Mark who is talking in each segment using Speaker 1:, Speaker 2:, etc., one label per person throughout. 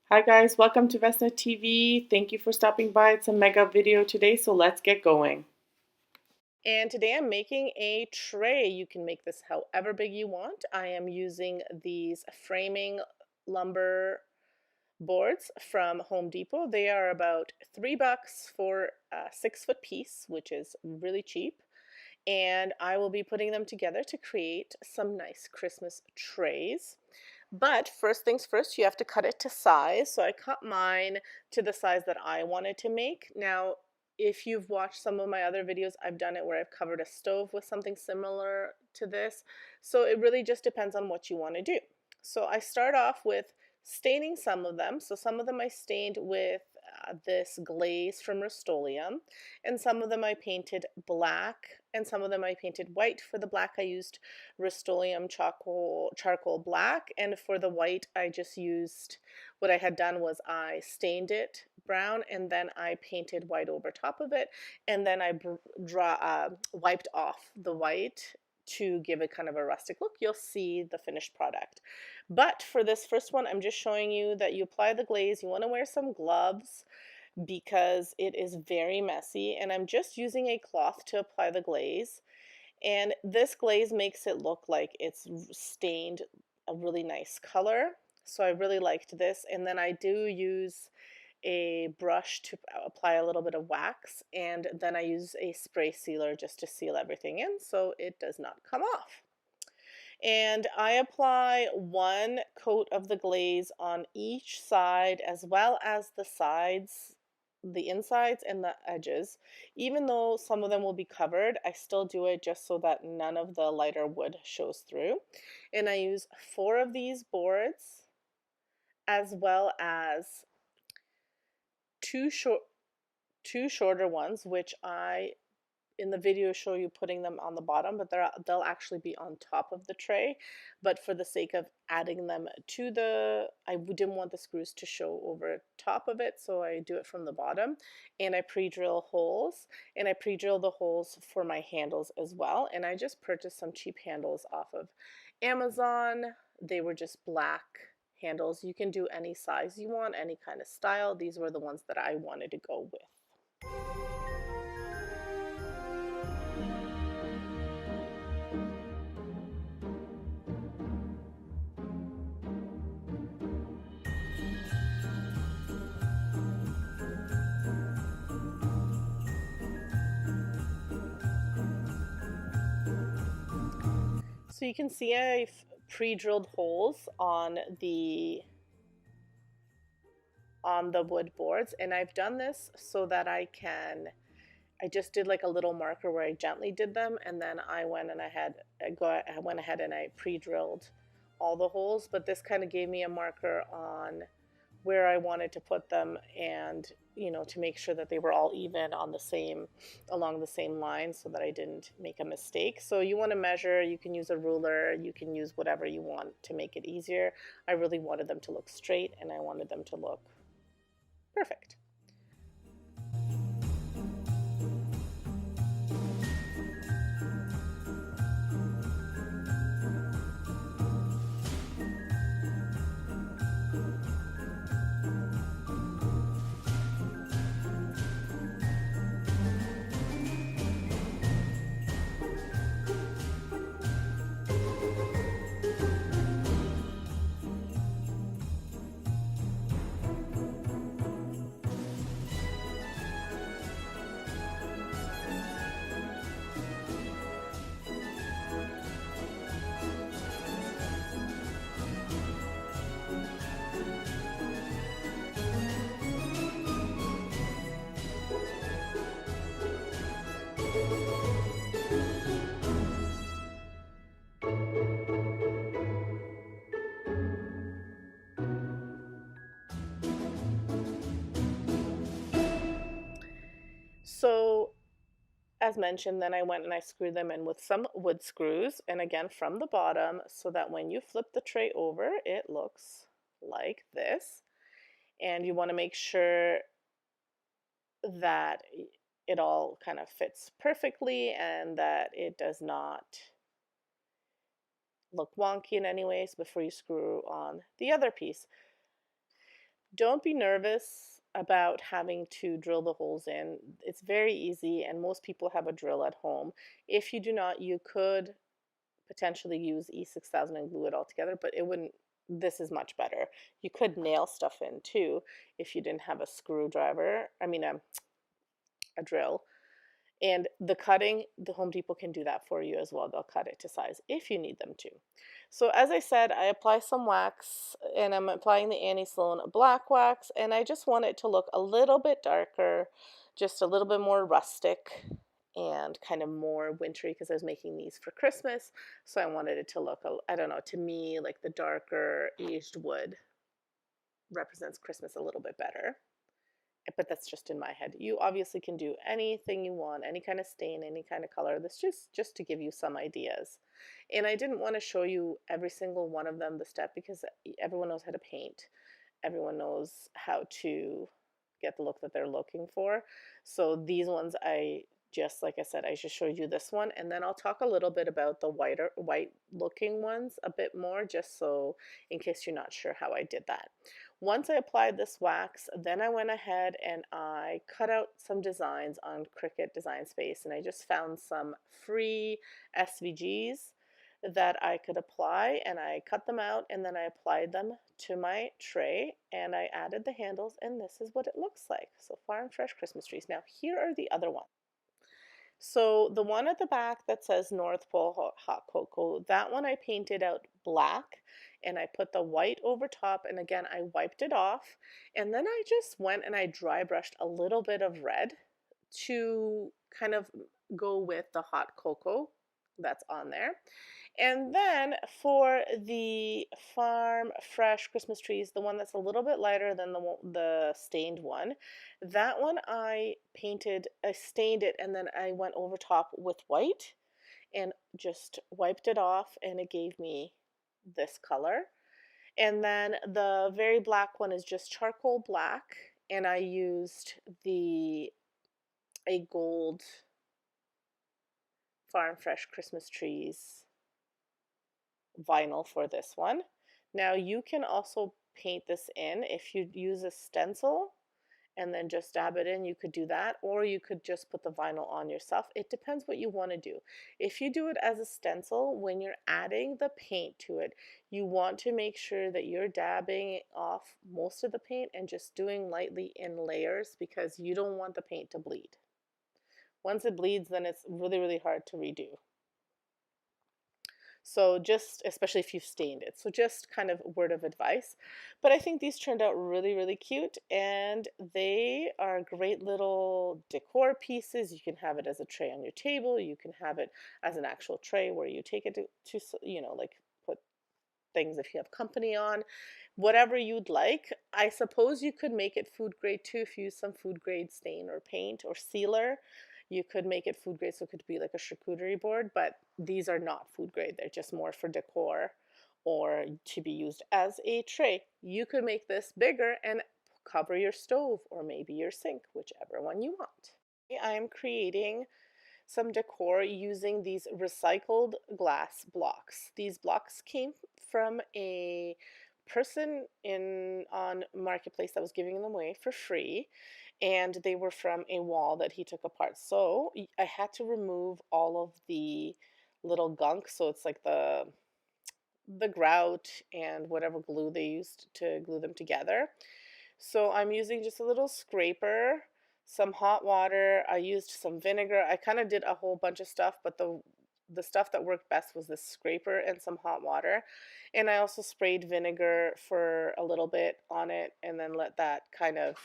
Speaker 1: Hi guys, welcome to Vesna TV. Thank you for stopping by. It's a mega video today, so let's get going. And today I'm making a tray. You can make this however big you want. I am using these framing lumber boards from Home Depot. They are about $3 for a 6-foot piece, which is really cheap. And I will be putting them together to create some nice Christmas trays. But first things first, you have to cut it to size. So I cut mine to the size that I wanted to make. Now, if you've watched some of my other videos, I've done it where I've covered a stove with something similar to this. So it really just depends on what you want to do. So I start off with staining some of them. So some of them I stained with this glaze from Rust-Oleum, and some of them I painted black, and some of them I painted white. For the black I used Rust-Oleum charcoal black, and for the white I just used, what I had done was I stained it brown and then I painted white over top of it, and then I wiped off the white to give it kind of a rustic look. You'll see the finished product. But for this first one, I'm just showing you that you apply the glaze. You want to wear some gloves because it is very messy, and I'm just using a cloth to apply the glaze. And this glaze makes it look like it's stained a really nice color. So I really liked this. And then I do use a brush to apply a little bit of wax, and then I use a spray sealer just to seal everything in so it does not come off. And I apply one coat of the glaze on each side as well as the sides, the insides and the edges. Even though some of them will be covered, I still do it just so that none of the lighter wood shows through. And I use 4 of these boards as well as two shorter ones, which I in the video show you putting them on the bottom, but they'll actually be on top of the tray. But for the sake of adding them to I didn't want the screws to show over top of it, so I do it from the bottom. And I pre-drill holes, and I pre-drill the holes for my handles as well. And I just purchased some cheap handles off of Amazon. They were just black handles. You can do any size you want, any kind of style. These were the ones that I wanted to go with. So you can see I've pre-drilled holes on the wood boards, and I've done this so that I just did like a little marker where I gently did them, and then I went ahead and I pre-drilled all the holes. But this kind of gave me a marker on where I wanted to put them, and to make sure that they were all even on along the same line so that I didn't make a mistake. So you want to measure, you can use a ruler, you can use whatever you want to make it easier. I really wanted them to look straight, and I wanted them to look perfect. So as mentioned, then I went and I screwed them in with some wood screws, and again from the bottom, so that when you flip the tray over, it looks like this. And you want to make sure that it all kind of fits perfectly and that it does not look wonky in any ways before you screw on the other piece. Don't be nervous about having to drill the holes in. It's very easy, and most people have a drill at home. If you do not, you could potentially use E6000 and glue it all together, but it wouldn't. This is much better. You could nail stuff in too if you didn't have a screwdriver, a drill. And the cutting, the Home Depot can do that for you as well. They'll cut it to size if you need them to. So as I said, I apply some wax, and I'm applying the Annie Sloan black wax, and I just want it to look a little bit darker, just a little bit more rustic and kind of more wintry, because I was making these for Christmas. So I wanted it to look, I don't know, to me, like the darker aged wood represents Christmas a little bit better, but that's just in my head. You obviously can do anything you want, any kind of stain, any kind of color. This just to give you some ideas. And I didn't want to show you every single one of them, the step, because everyone knows how to paint. Everyone knows how to get the look that they're looking for. So these ones, like I said, I just showed you this one, and then I'll talk a little bit about the white looking ones a bit more, just so in case you're not sure how I did that. Once I applied this wax, then I went ahead and I cut out some designs on Cricut Design Space, and I just found some free SVGs that I could apply, and I cut them out, and then I applied them to my tray, and I added the handles, and this is what it looks like. So Farm Fresh Christmas trees. Now here are the other ones. So the one at the back that says North Pole Hot Cocoa, that one I painted out black, and I put the white over top, and again I wiped it off, and then I just went and I dry brushed a little bit of red to kind of go with the hot cocoa that's on there. And then for the Farm Fresh Christmas trees, the one that's a little bit lighter than the stained one, that one I stained it, and then I went over top with white and just wiped it off, and it gave me this color. And then the very black one is just charcoal black, and I used a gold Farm Fresh Christmas trees vinyl for this one. Now you can also paint this in if you use a stencil and then just dab it in. You could do that, or you could just put the vinyl on yourself. It depends what you want to do. If you do it as a stencil, when you're adding the paint to it, you want to make sure that you're dabbing off most of the paint and just doing lightly in layers, because you don't want the paint to bleed. Once it bleeds, then it's really, really hard to redo. So just, especially if you've stained it. So just kind of word of advice. But I think these turned out really, really cute, and they are great little decor pieces. You can have it as a tray on your table. You can have it as an actual tray where you take it to like put things if you have company on. Whatever you'd like. I suppose you could make it food grade too if you use some food grade stain or paint or sealer. You could make it food grade, so it could be like a charcuterie board, but these are not food grade. They're just more for decor or to be used as a tray. You could make this bigger and cover your stove or maybe your sink, whichever one you want. I am creating some decor using these recycled glass blocks. These blocks came from a person on Marketplace that was giving them away for free, and they were from a wall that he took apart. So I had to remove all of the little gunk, so it's like the grout and whatever glue they used to glue them together. So I'm using just a little scraper, some hot water. I used some vinegar. I kind of did a whole bunch of stuff, but the stuff that worked best was the scraper and some hot water. And I also sprayed vinegar for a little bit on it, and then let that kind of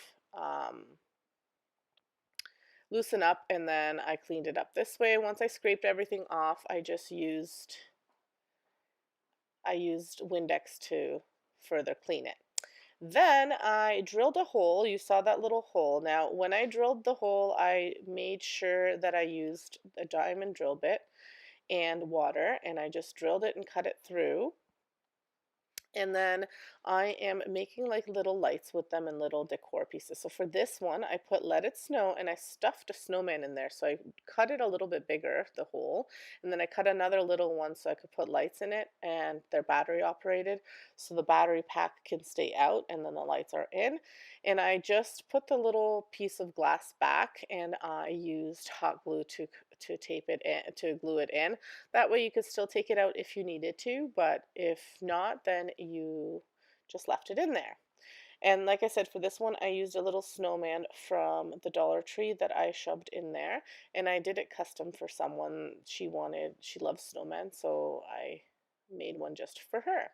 Speaker 1: loosen up, and then I cleaned it up this way. Once I scraped everything off, I used Windex to further clean it. Then I drilled a hole. You saw that little hole. Now, when I drilled the hole, I made sure that I used a diamond drill bit and water, and I just drilled it and cut it through. And then I am making like little lights with them and little decor pieces. So for this one, I put Let It Snow and I stuffed a snowman in there. So I cut it a little bit bigger, the hole, and then I cut another little one so I could put lights in it, and they're battery operated. So the battery pack can stay out and then the lights are in. And I just put the little piece of glass back, and I used hot glue to tape it in, to glue it in. That way you could still take it out if you needed to, but if not, then you just left it in there. And like I said, for this one, I used a little snowman from the Dollar Tree that I shoved in there, and I did it custom for someone. She loves snowmen, so I made one just for her.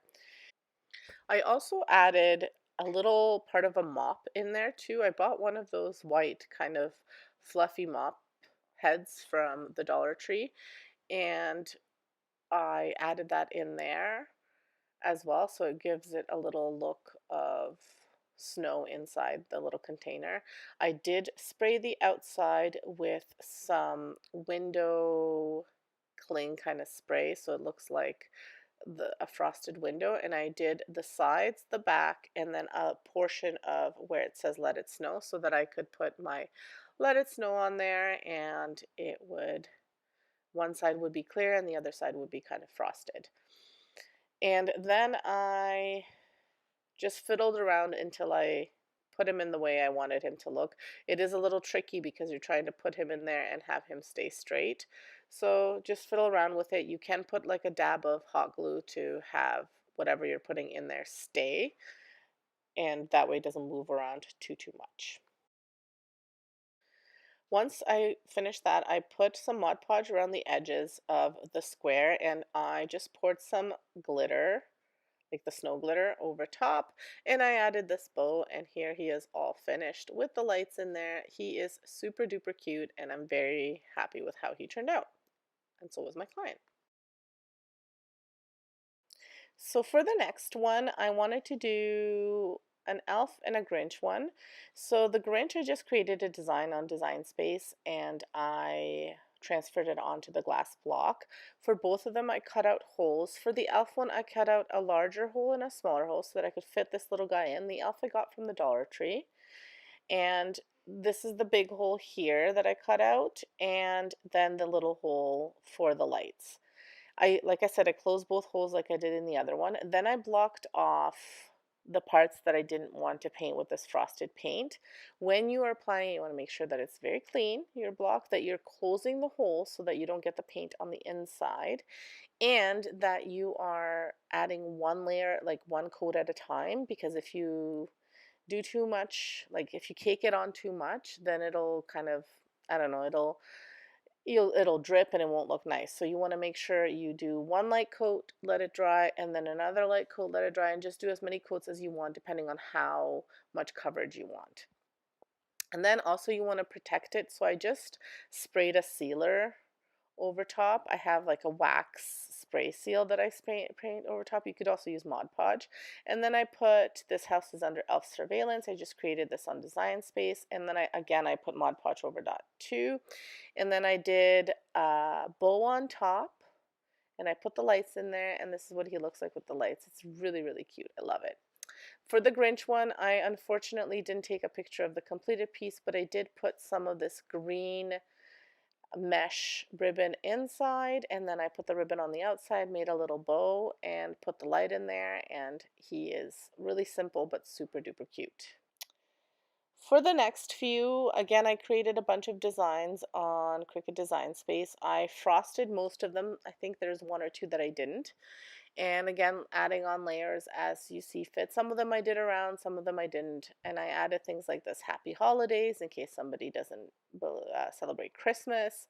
Speaker 1: I also added a little part of a mop in there too. I bought one of those white kind of fluffy mop heads from the Dollar Tree, and I added that in there as well, so it gives it a little look of snow inside the little container. I did spray the outside with some window cling kind of spray, so it looks like a frosted window, and I did the sides, the back, and then a portion of where it says Let It Snow, so that I could put my Let It Snow on there, and it would, one side would be clear and the other side would be kind of frosted. And then I just fiddled around until I put him in the way I wanted him to look. It is a little tricky because you're trying to put him in there and have him stay straight. So just fiddle around with it. You can put like a dab of hot glue to have whatever you're putting in there stay, and that way it doesn't move around too much. Once I finished that, I put some Mod Podge around the edges of the square, and I just poured some glitter, like the snow glitter, over top, and I added this bow, and here he is all finished with the lights in there. He is super duper cute, and I'm very happy with how he turned out, and so was my client. So for the next one, I wanted to do an elf and a Grinch one. So the Grinch, I just created a design on Design Space, and I transferred it onto the glass block. For both of them, I cut out holes. For the elf one, I cut out a larger hole and a smaller hole so that I could fit this little guy in. The elf I got from the Dollar Tree. And this is the big hole here that I cut out, and then the little hole for the lights. Like I said, I closed both holes like I did in the other one. Then I blocked off the parts that I didn't want to paint with this frosted paint. When you are applying, you want to make sure that it's very clean, your block, that you're closing the hole so that you don't get the paint on the inside, and that you are adding one layer, like one coat at a time, because if you do too much, like if you cake it on too much, then it'll kind of, I don't know, it'll drip and it won't look nice. So you want to make sure you do one light coat, let it dry, and then another light coat, let it dry, and just do as many coats as you want depending on how much coverage you want. And then also you want to protect it. So I just sprayed a sealer over top. I have like a wax spray seal that I paint over top. You could also use Mod Podge. And then I put, this house is under elf surveillance. I just created this on Design Space. And then I put Mod Podge over that too. And then I did a bow on top, and I put the lights in there, and this is what he looks like with the lights. It's really, really cute. I love it. For the Grinch one, I unfortunately didn't take a picture of the completed piece, but I did put some of this green mesh ribbon inside, and then I put the ribbon on the outside, made a little bow, and put the light in there, and he is really simple but super duper cute. For the next few, again, I created a bunch of designs on Cricut Design Space. I frosted most of them. I think there's one or two that I didn't. And again, adding on layers as you see fit. Some of them I did around, some of them I didn't. And I added things like this, Happy Holidays, in case somebody doesn't celebrate Christmas.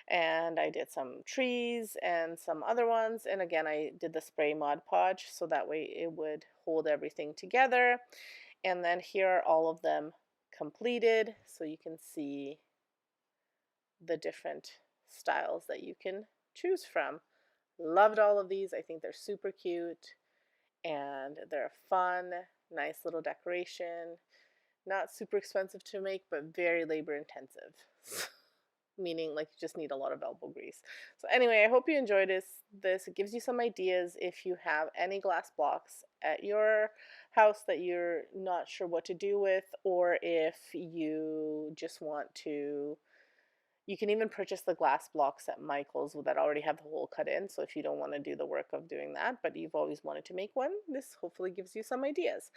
Speaker 1: And I did some trees and some other ones. And again, I did the spray Mod Podge so that way it would hold everything together. And then here are all of them completed, so you can see the different styles that you can choose from. Loved all of these. I think they're super cute and they're fun, nice little decoration. Not super expensive to make, but very labor intensive. meaning like you just need a lot of elbow grease. So anyway, I hope you enjoyed this. It gives you some ideas if you have any glass blocks at your house that you're not sure what to do with, or if you just want to, you can even purchase the glass blocks at Michael's that already have the hole cut in. So if you don't want to do the work of doing that, but you've always wanted to make one, this hopefully gives you some ideas.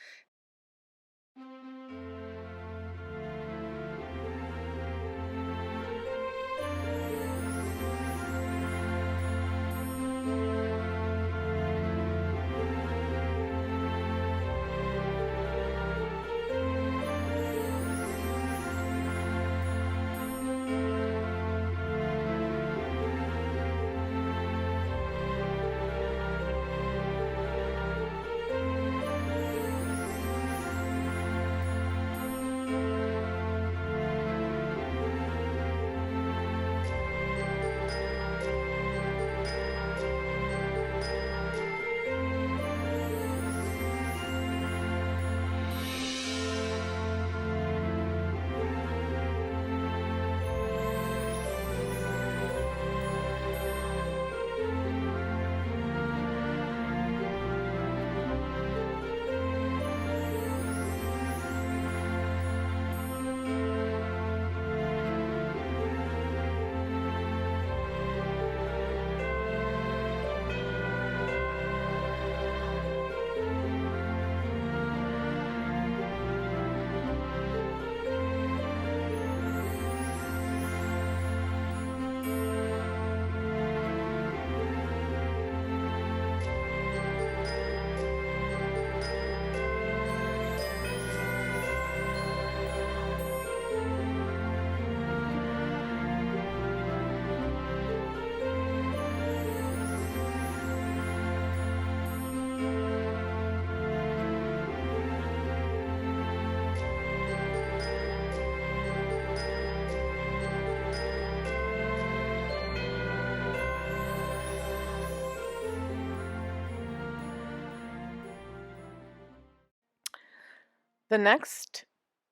Speaker 1: The next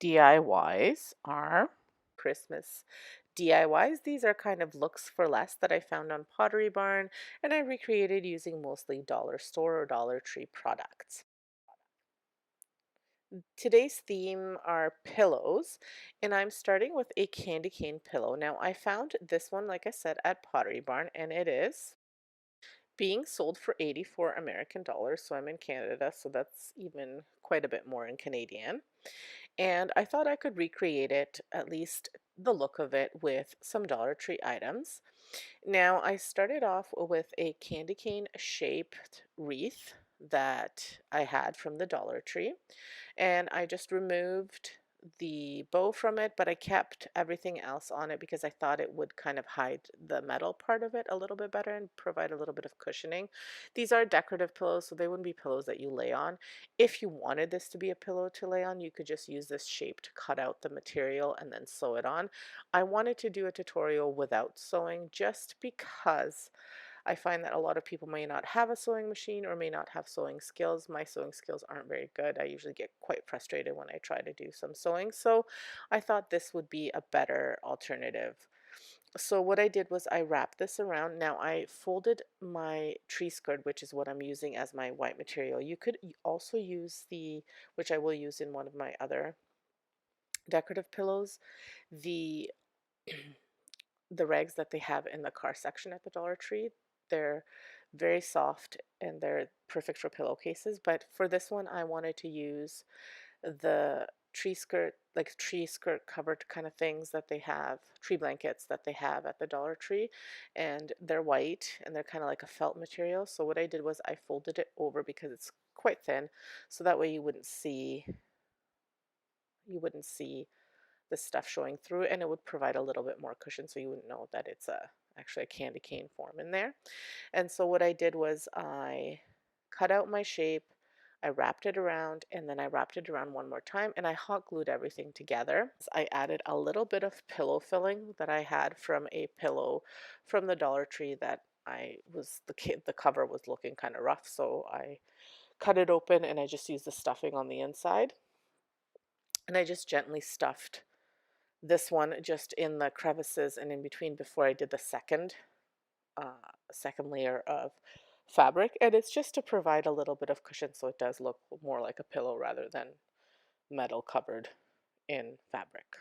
Speaker 1: DIYs are Christmas DIYs. These are kind of looks for less that I found on Pottery Barn, and I recreated using mostly dollar store or Dollar Tree products. Today's theme are pillows, and I'm starting with a candy cane pillow. Now, I found this one, like I said, at Pottery Barn, and it is being sold for 84 American dollars. So I'm in Canada, so that's even quite a bit more in Canadian. And I thought I could recreate it, at least the look of it, with some Dollar Tree items. Now, I started off with a candy cane shaped wreath that I had from the Dollar Tree, and I just removed the bow from it, but I kept everything else on it because I thought it would kind of hide the metal part of it a little bit better and provide a little bit of cushioning. These are decorative pillows, so they wouldn't be pillows that you lay on. If you wanted this to be a pillow to lay on, you could just use this shape to cut out the material and then sew it on. I wanted to do a tutorial without sewing just because I find that a lot of people may not have a sewing machine or may not have sewing skills. My sewing skills aren't very good. I usually get quite frustrated when I try to do some sewing. So I thought this would be a better alternative. So what I did was I wrapped this around. Now I folded my tree skirt, which is what I'm using as my white material. You could also use which I will use in one of my other decorative pillows, the the rags that they have in the car section at the Dollar Tree. They're very soft and they're perfect for pillowcases. But for this one, I wanted to use the tree skirt, like tree skirt covered kind of things that they have, tree blankets that they have at the Dollar Tree. And they're white and they're kind of like a felt material. So what I did was I folded it over because it's quite thin. So that way you wouldn't see the stuff showing through, and it would provide a little bit more cushion so you wouldn't know that it's actually a candy cane form in there. And so what I did was I cut out my shape, I wrapped it around, and then I wrapped it around one more time, and I hot glued everything together. I added a little bit of pillow filling that I had from a pillow from the Dollar Tree that the cover was looking kind of rough, so I cut it open and I just used the stuffing on the inside, and I just gently stuffed This one just in the crevices and in between before I did the uh, second layer of fabric, and it's just to provide a little bit of cushion so it does look more like a pillow rather than metal covered in fabric.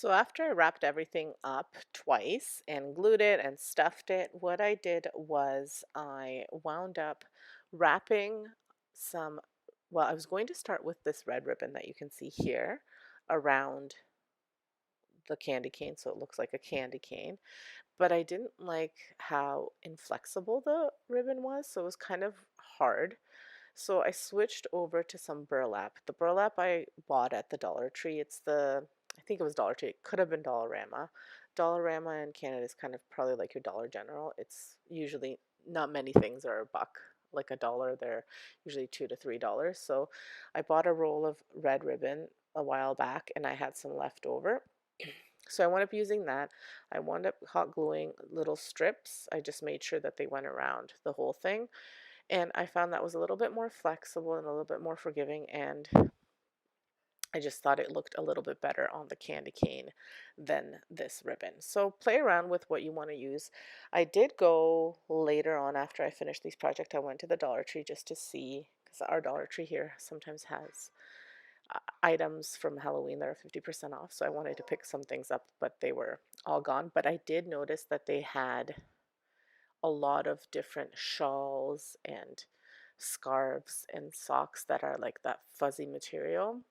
Speaker 1: So after I wrapped everything up twice and glued it and stuffed it, what I did was I wound up wrapping some, well, I was going to start with this red ribbon that you can see here around the candy cane so it looks like a candy cane, but I didn't like how inflexible the ribbon was, so it was kind of hard. So I switched over to some burlap. The burlap I bought at the Dollar Tree. It's the, I think it was Dollar Tree. It could have been Dollarama. Dollarama in Canada is kind of probably like your Dollar General. It's usually not many things are a buck. Like a dollar, they're usually $2 to $3. So I bought a roll of red ribbon a while back and I had some left over. So I wound up using that. I wound up hot gluing little strips. I just made sure that they went around the whole thing. And I found that was a little bit more flexible and a little bit more forgiving, and I just thought it looked a little bit better on the candy cane than this ribbon. So play around with what you want to use. I did go later on after I finished these projects. I went to the Dollar Tree just to see, because our Dollar Tree here sometimes has items from Halloween that are 50% off. So I wanted to pick some things up, but they were all gone. But I did notice that they had a lot of different shawls and scarves and socks that are like that fuzzy material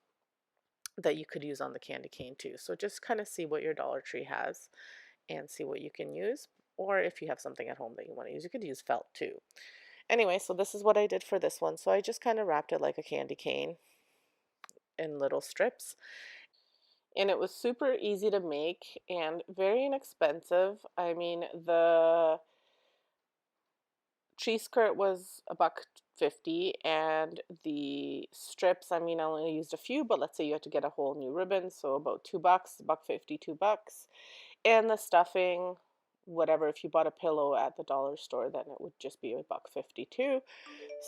Speaker 1: that you could use on the candy cane too. So just kind of see what your Dollar Tree has and see what you can use. Or if you have something at home that you want to use, you could use felt too. Anyway, so this is what I did for this one. So I just kind of wrapped it like a candy cane in little strips. And it was super easy to make and very inexpensive. I mean, the cheese skirt was $1.50, and the strips, I mean, I only used a few, but let's say you had to get a whole new ribbon, so about $2, $1.50, $2. And the stuffing, whatever, if you bought a pillow at the dollar store, then it would just be $1.50 too.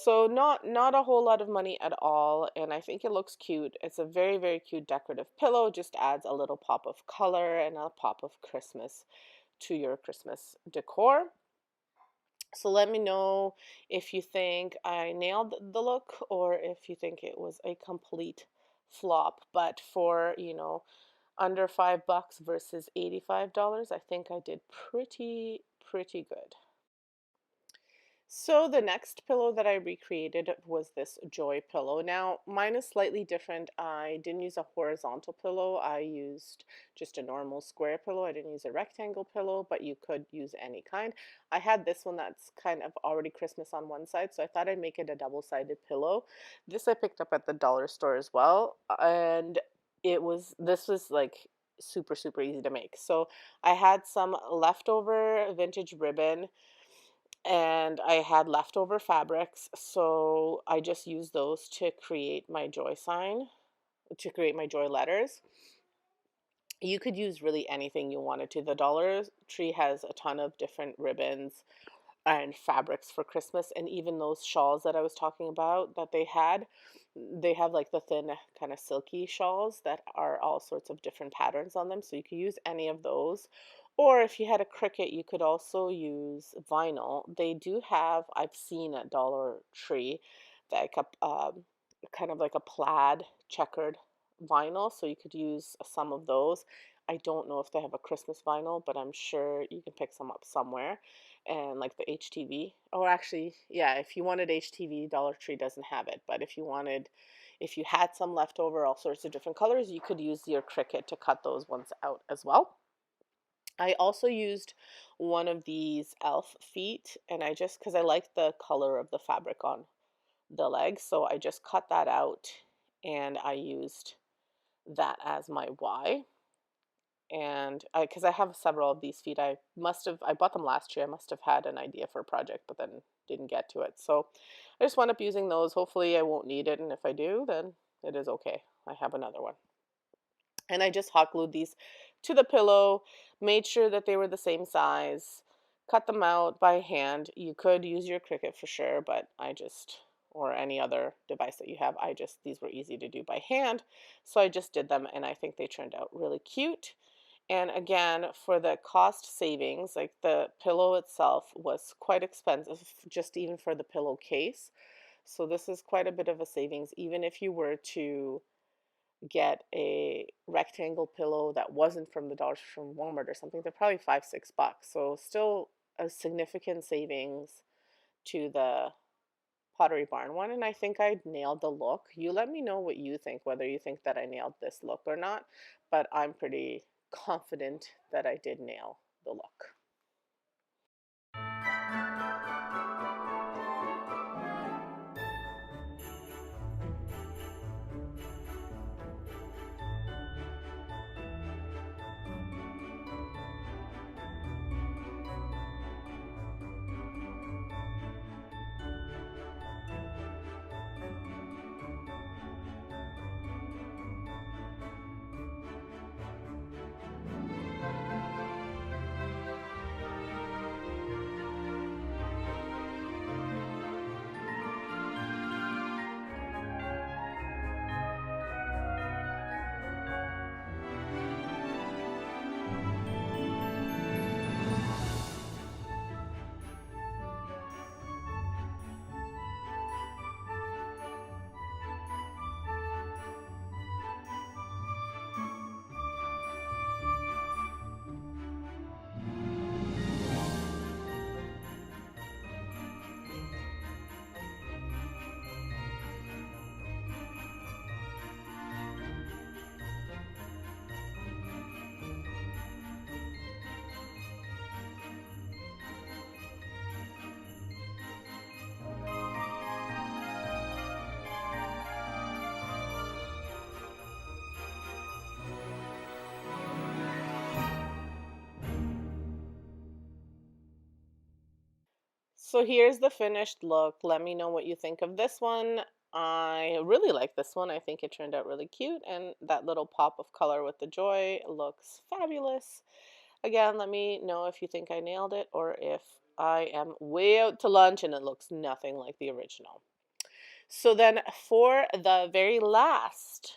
Speaker 1: So not a whole lot of money at all, and I think it looks cute. It's a very, very cute decorative pillow, just adds a little pop of color and a pop of Christmas to your Christmas decor. So let me know if you think I nailed the look or if you think it was a complete flop. But for, under $5 versus $85. I think I did pretty good. So the next pillow that I recreated was this Joy pillow. Now, mine is slightly different. I didn't use a horizontal pillow. I used just a normal square pillow. I didn't use a rectangle pillow, but you could use any kind. I had this one that's kind of already Christmas on one side, so I thought I'd make it a double-sided pillow. This I picked up at the dollar store as well, and this was like super easy to make. So I had some leftover vintage ribbon and I had leftover fabrics, so I just used those to create my joy sign, to create my joy letters. You could use really anything you wanted to. The Dollar Tree has a ton of different ribbons and fabrics for Christmas, and even those shawls that I was talking about that they have like the thin kind of silky shawls that are all sorts of different patterns on them, so you could use any of those. Or if you had a cricket, you could also use vinyl. They do have, I've seen at Dollar Tree, like a kind of like a plaid checkered vinyl, so you could use some of those. I don't know if they have a Christmas vinyl, but I'm sure you can pick some up somewhere. And like the HTV. Oh, actually, yeah, if you wanted HTV, Dollar Tree doesn't have it. But if you had some left over, all sorts of different colors, you could use your Cricut to cut those ones out as well. I also used one of these elf feet, and because I like the color of the fabric on the legs, so I just cut that out and I used that as my Y. And because I have several of these feet, I bought them last year. I must have had an idea for a project, but then didn't get to it. So I just wound up using those. Hopefully I won't need it, and if I do, then it is okay. I have another one. And I just hot glued these to the pillow, made sure that they were the same size, cut them out by hand. You could use your Cricut for sure, but or any other device that you have, these were easy to do by hand. So I just did them, and I think they turned out really cute. And again, for the cost savings, like the pillow itself was quite expensive, just even for the pillowcase. So this is quite a bit of a savings, even if you were to get a rectangle pillow that wasn't from the dollar store, from Walmart or something. They're probably $5-6. So still a significant savings to the Pottery Barn one, and I think I nailed the look. You let me know what you think, whether you think that I nailed this look or not, but I'm pretty confident that I did nail the look. So here's the finished look. Let me know what you think of this one. I really like this one. I think it turned out really cute, and that little pop of color with the joy looks fabulous. Again, let me know if you think I nailed it or if I am way out to lunch and it looks nothing like the original. So then for the very last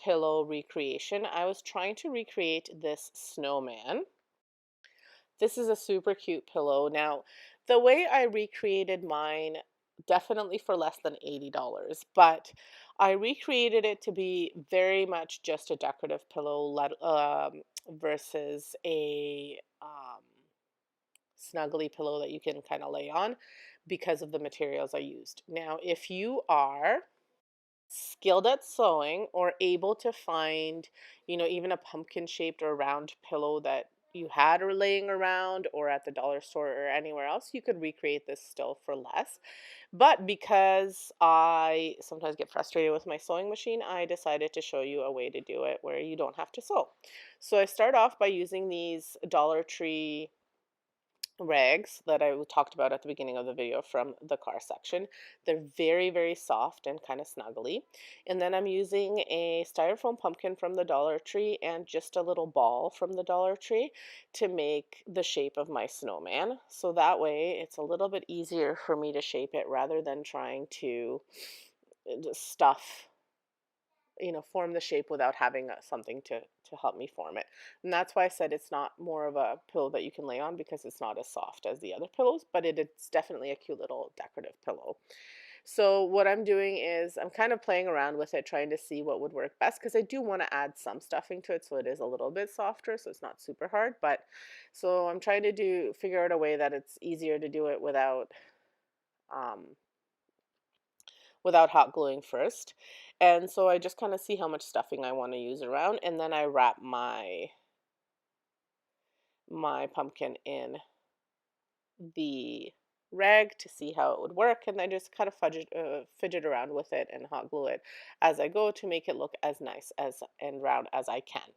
Speaker 1: pillow recreation, I was trying to recreate this snowman. This is a super cute pillow. Now, the way I recreated mine definitely for less than $80, but I recreated it to be very much just a decorative pillow versus a snuggly pillow that you can kind of lay on because of the materials I used. Now, if you are skilled at sewing or able to find, even a pumpkin shaped or round pillow that you had or laying around or at the dollar store or anywhere else, you could recreate this still for less. But because I sometimes get frustrated with my sewing machine, I decided to show you a way to do it where you don't have to sew. So I start off by using these Dollar Tree rags that I talked about at the beginning of the video from the car section. They're very, very soft and kind of snuggly. And then I'm using a styrofoam pumpkin from the Dollar Tree and just a little ball from the Dollar Tree to make the shape of my snowman. So that way it's a little bit easier for me to shape it rather than trying to stuff, form the shape without having something to help me form it. And that's why I said it's not more of a pillow that you can lay on, because it's not as soft as the other pillows, but it's definitely a cute little decorative pillow. So what I'm doing is I'm kind of playing around with it, trying to see what would work best, because I do want to add some stuffing to it so it is a little bit softer, so it's not super hard. But so I'm trying to figure out a way that it's easier to do it um, without hot gluing first. And so I just kind of see how much stuffing I want to use around, and then I wrap my pumpkin in the rag to see how it would work, and I just kind of fidget around with it and hot glue it as I go to make it look as nice as and round as I can.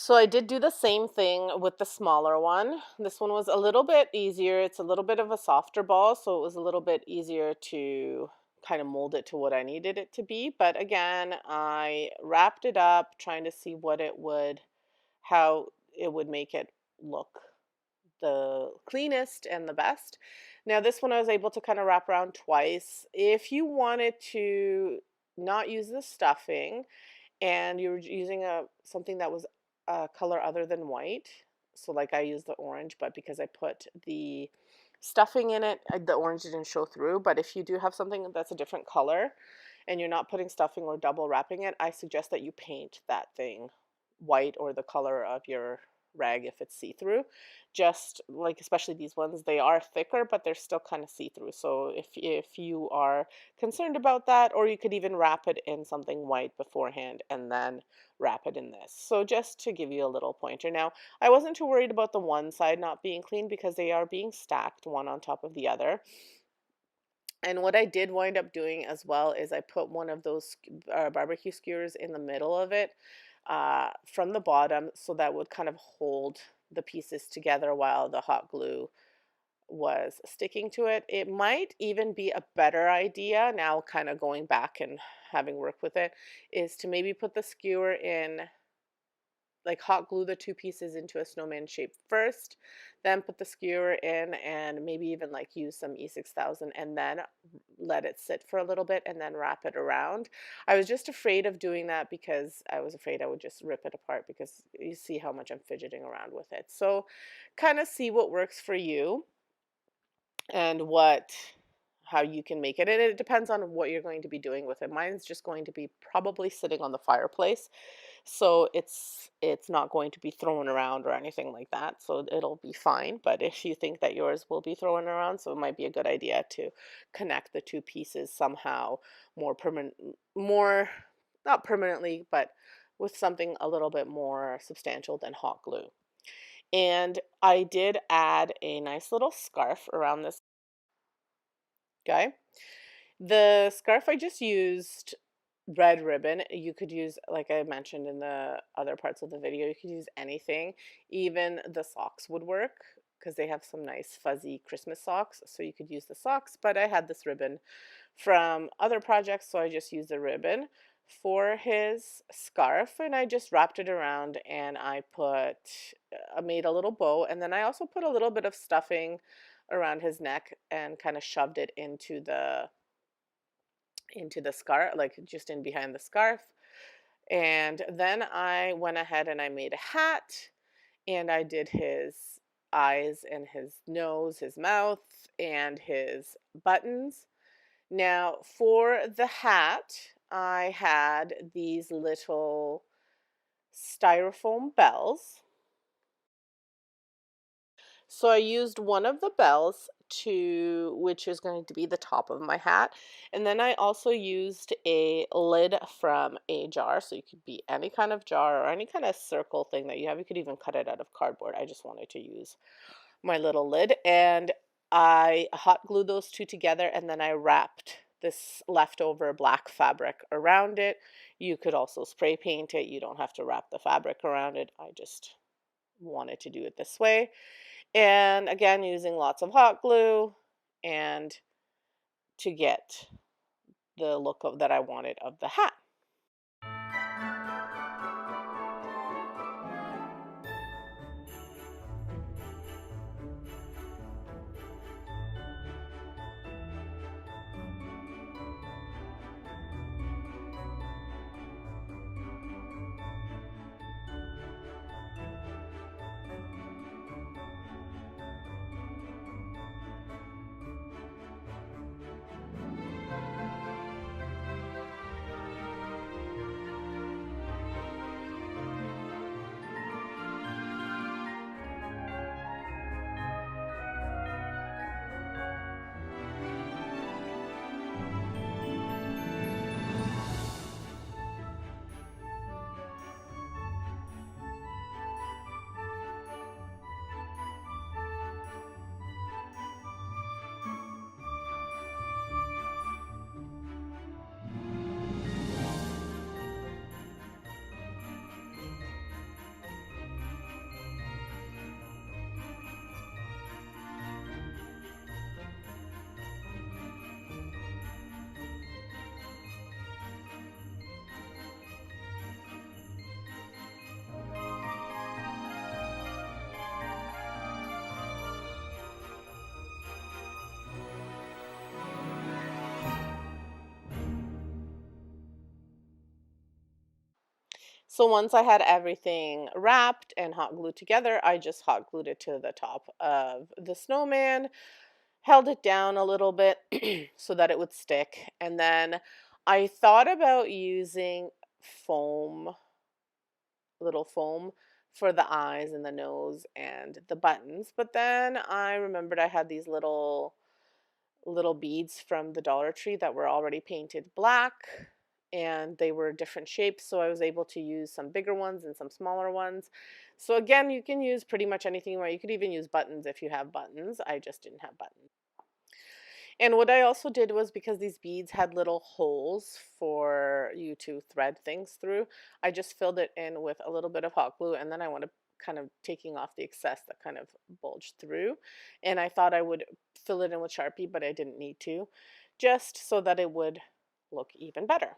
Speaker 1: So I did do the same thing with the smaller one. This one was a little bit easier. It's a little bit of a softer ball, so it was a little bit easier to kind of mold it to what I needed it to be. But again, I wrapped it up trying to see how it would make it look the cleanest and the best. Now this one I was able to kind of wrap around twice. If you wanted to not use the stuffing, and you were using a something that was a color other than white, so like I used the orange, but because I put the stuffing in it, the orange didn't show through. But if you do have something that's a different color and you're not putting stuffing or double wrapping it, I suggest that you paint that thing white or the color of your rag if it's see-through. Just like, especially these ones, they are thicker but they're still kind of see-through, so if you are concerned about that, or you could even wrap it in something white beforehand and then wrap it in this. So just to give you a little pointer. Now I wasn't too worried about the one side not being clean because they are being stacked one on top of the other. And what I did wind up doing as well is I put one of those barbecue skewers in the middle of it, from the bottom, so that would kind of hold the pieces together while the hot glue was sticking to it. It might even be a better idea now, kind of going back and having worked with it, is to maybe put the skewer in, like hot glue the two pieces into a snowman shape first, then put the skewer in and maybe even like use some E6000 and then let it sit for a little bit and then wrap it around. I was just afraid of doing that because I was afraid I would just rip it apart, because you see how much I'm fidgeting around with it. So kind of see what works for you and how you can make it. And it depends on what you're going to be doing with it. Mine's just going to be probably sitting on the fireplace, so it's not going to be thrown around or anything like that, so it'll be fine. But if you think that yours will be thrown around, so it might be a good idea to connect the two pieces somehow, more not permanently, but with something a little bit more substantial than hot glue. And I did add a nice little scarf around this guy. The scarf, I just used red ribbon. You could use, like I mentioned in the other parts of the video, you could use anything. Even the socks would work because they have some nice fuzzy Christmas socks. So you could use the socks, but I had this ribbon from other projects, so I just used the ribbon for his scarf, and I just wrapped it around, and I made a little bow, and then I also put a little bit of stuffing around his neck and kind of shoved it into the scarf, like just in behind the scarf. And then I went ahead and I made a hat, and I did his eyes and his nose, his mouth, and his buttons. Now, for the hat, I had these little styrofoam bells. So I used one of the bells which is going to be the top of my hat. And then I also used a lid from a jar. So you could be any kind of jar or any kind of circle thing that you have. You could even cut it out of cardboard. I just wanted to use my little lid. And I hot glued those two together, and then I wrapped this leftover black fabric around it. You could also spray paint it. You don't have to wrap the fabric around it. I just wanted to do it this way. And again, using lots of hot glue and to get the look that I wanted of the hat. So once I had everything wrapped and hot glued together, I just hot glued it to the top of the snowman, held it down a little bit so that it would stick. And then I thought about using foam, little foam for the eyes and the nose and the buttons. But then I remembered I had these little beads from the Dollar Tree that were already painted black, and they were different shapes, so I was able to use some bigger ones and some smaller ones. So again, you can use pretty much anything you want. You could even use buttons if you have buttons. I just didn't have buttons. And what I also did was, because these beads had little holes for you to thread things through, I just filled it in with a little bit of hot glue, and then I want to kind of taking off the excess that kind of bulged through. And I thought I would fill it in with Sharpie, but I didn't need to, just so that it would look even better.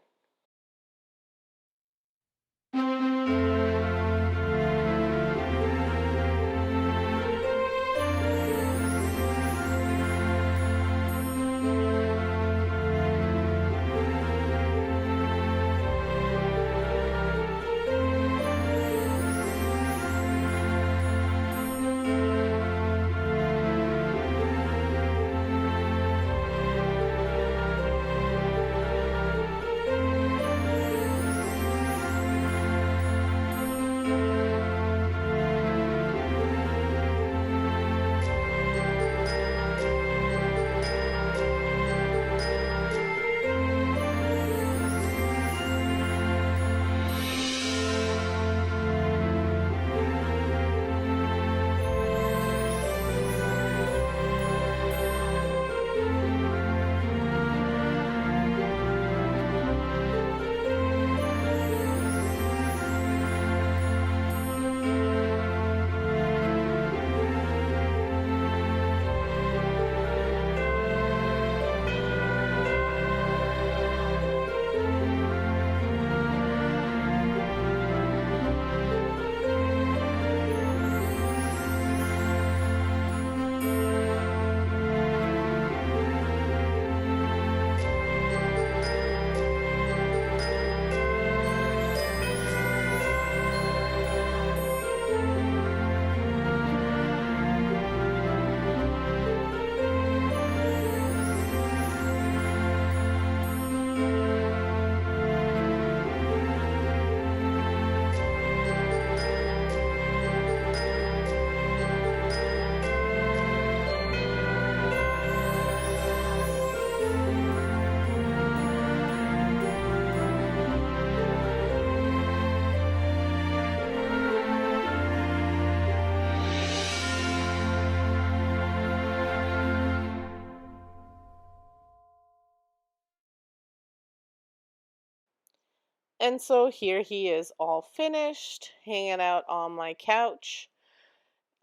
Speaker 1: And so here he is, all finished, hanging out on my couch.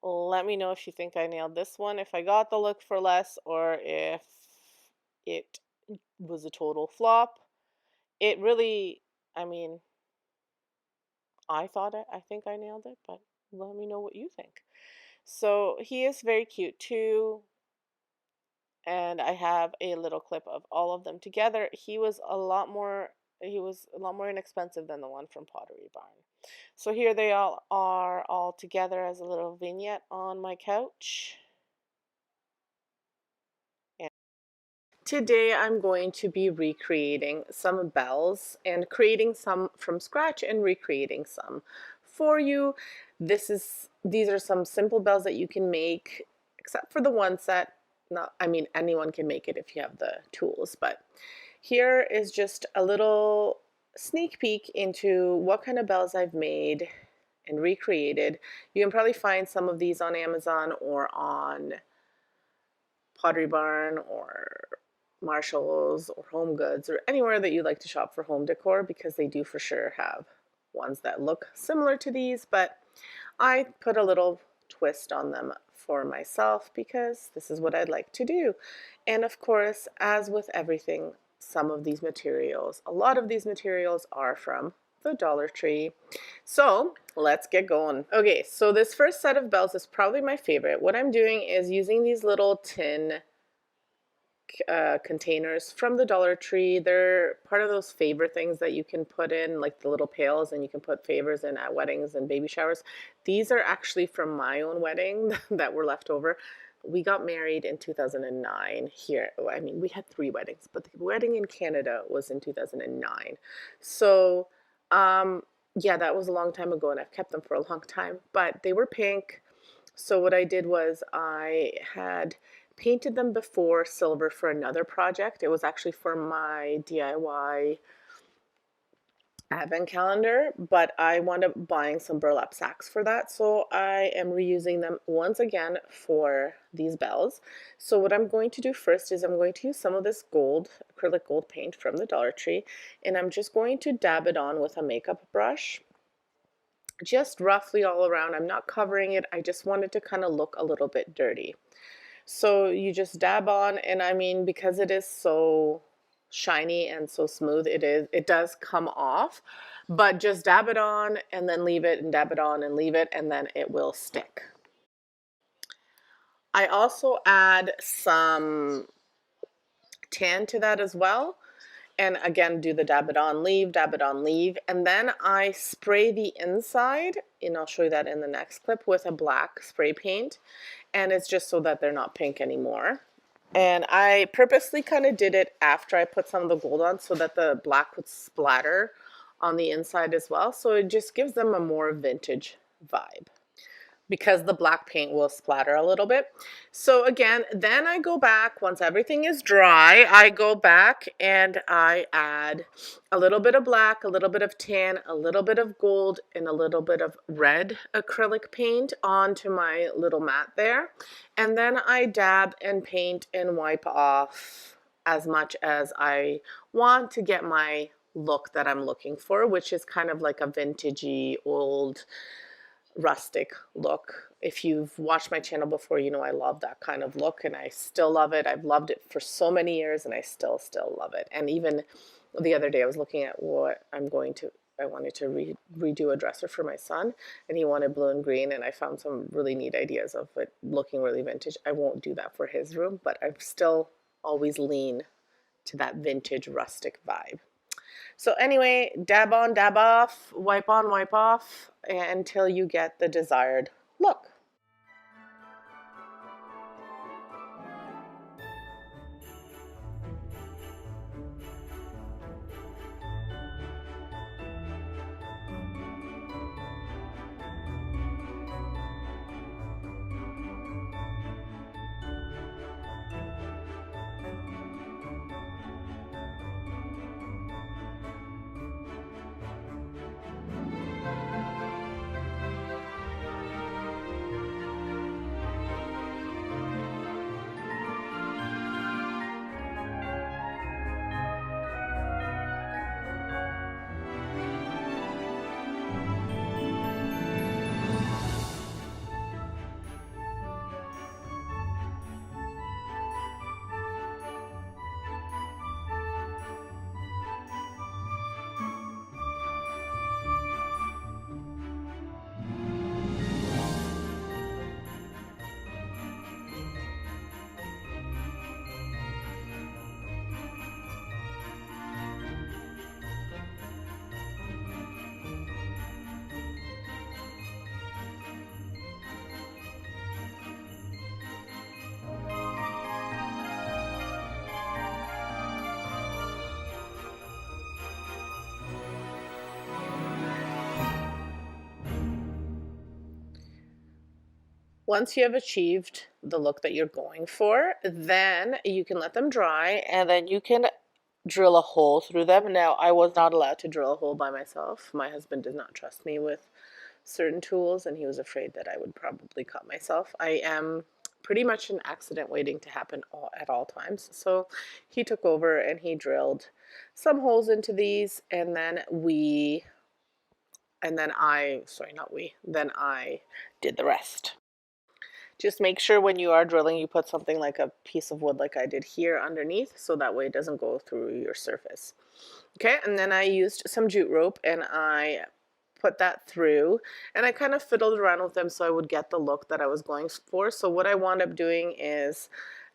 Speaker 1: Let me know if you think I nailed this one, if I got the look for less, or if it was a total flop. It really, I mean, I think I nailed it, but let me know what you think. So he is very cute too, and I have a little clip of all of them together. He was a lot more inexpensive than the one from Pottery Barn. So here they all are, all together as a little vignette on my couch. And today I'm going to be recreating some bells and creating some from scratch and recreating some for you. These are some simple bells that you can make, except for the ones that, not, I mean, anyone can make it if you have the tools, but here is just a little sneak peek into what kind of bells I've made and recreated. You can probably find some of these on Amazon or on Pottery Barn or Marshalls or Home Goods or anywhere that you like to shop for home decor, because they do for sure have ones that look similar to these, but I put a little twist on them for myself because this is what I'd like to do. And of course, as with everything, a lot of these materials are from the Dollar Tree. So let's get going. Okay, so this first set of bells is probably my favorite. What I'm doing is using these little tin containers from the Dollar Tree. They're part of those favor things that you can put in, like the little pails, and you can put favors in at weddings and baby showers. These are actually from my own wedding that were left over. We got married in 2009 here. I mean, we had 3 weddings, but the wedding in Canada was in 2009. So, yeah, that was a long time ago, and I've kept them for a long time. But they were pink. So what I did was I had painted them before silver for another project. It was actually for my DIY advent calendar, but I wound up buying some burlap sacks for that. So I am reusing them once again for these bells. So what I'm going to do first is I'm going to use some of this gold, acrylic gold paint from the Dollar Tree, and I'm just going to dab it on with a makeup brush. Just roughly all around. I'm not covering it. I just want it to kind of look a little bit dirty. So you just dab on, and I mean, because it is so shiny and so smooth, it does come off, but just dab it on and then leave it, and dab it on and leave it, and then it will stick. I also add some tan to that as well. And again, do the dab it on, leave, dab it on, leave. And then I spray the inside, and I'll show you that in the next clip, with a black spray paint. And it's just so that they're not pink anymore. And I purposely kind of did it after I put some of the gold on so that the black would splatter on the inside as well. So it just gives them a more vintage vibe, because the black paint will splatter a little bit. So again, then I go back, once everything is dry, I go back and I add a little bit of black, a little bit of tan, a little bit of gold, and a little bit of red acrylic paint onto my little mat there. And then I dab and paint and wipe off as much as I want to get my look that I'm looking for, which is kind of like a vintagey, old, rustic look. If you've watched my channel before, you know I love that kind of look, and I still love it. I've loved it for so many years, and I still love it. And even the other day I was looking at what I wanted to redo a dresser for my son, and he wanted blue and green, and I found some really neat ideas of it looking really vintage. I won't do that for his room, but I still always lean to that vintage rustic vibe. So anyway, dab on, dab off, wipe on, wipe off, until you get the desired look. Once you have achieved the look that you're going for, then you can let them dry, and then you can drill a hole through them. Now, I was not allowed to drill a hole by myself. My husband did not trust me with certain tools, and he was afraid that I would probably cut myself. I am pretty much an accident waiting to happen at all times. So he took over and he drilled some holes into these, and then then I did the rest. Just make sure when you are drilling, you put something like a piece of wood like I did here underneath, so that way it doesn't go through your surface. Okay, and then I used some jute rope and I put that through, and I kind of fiddled around with them so I would get the look that I was going for. So what I wound up doing is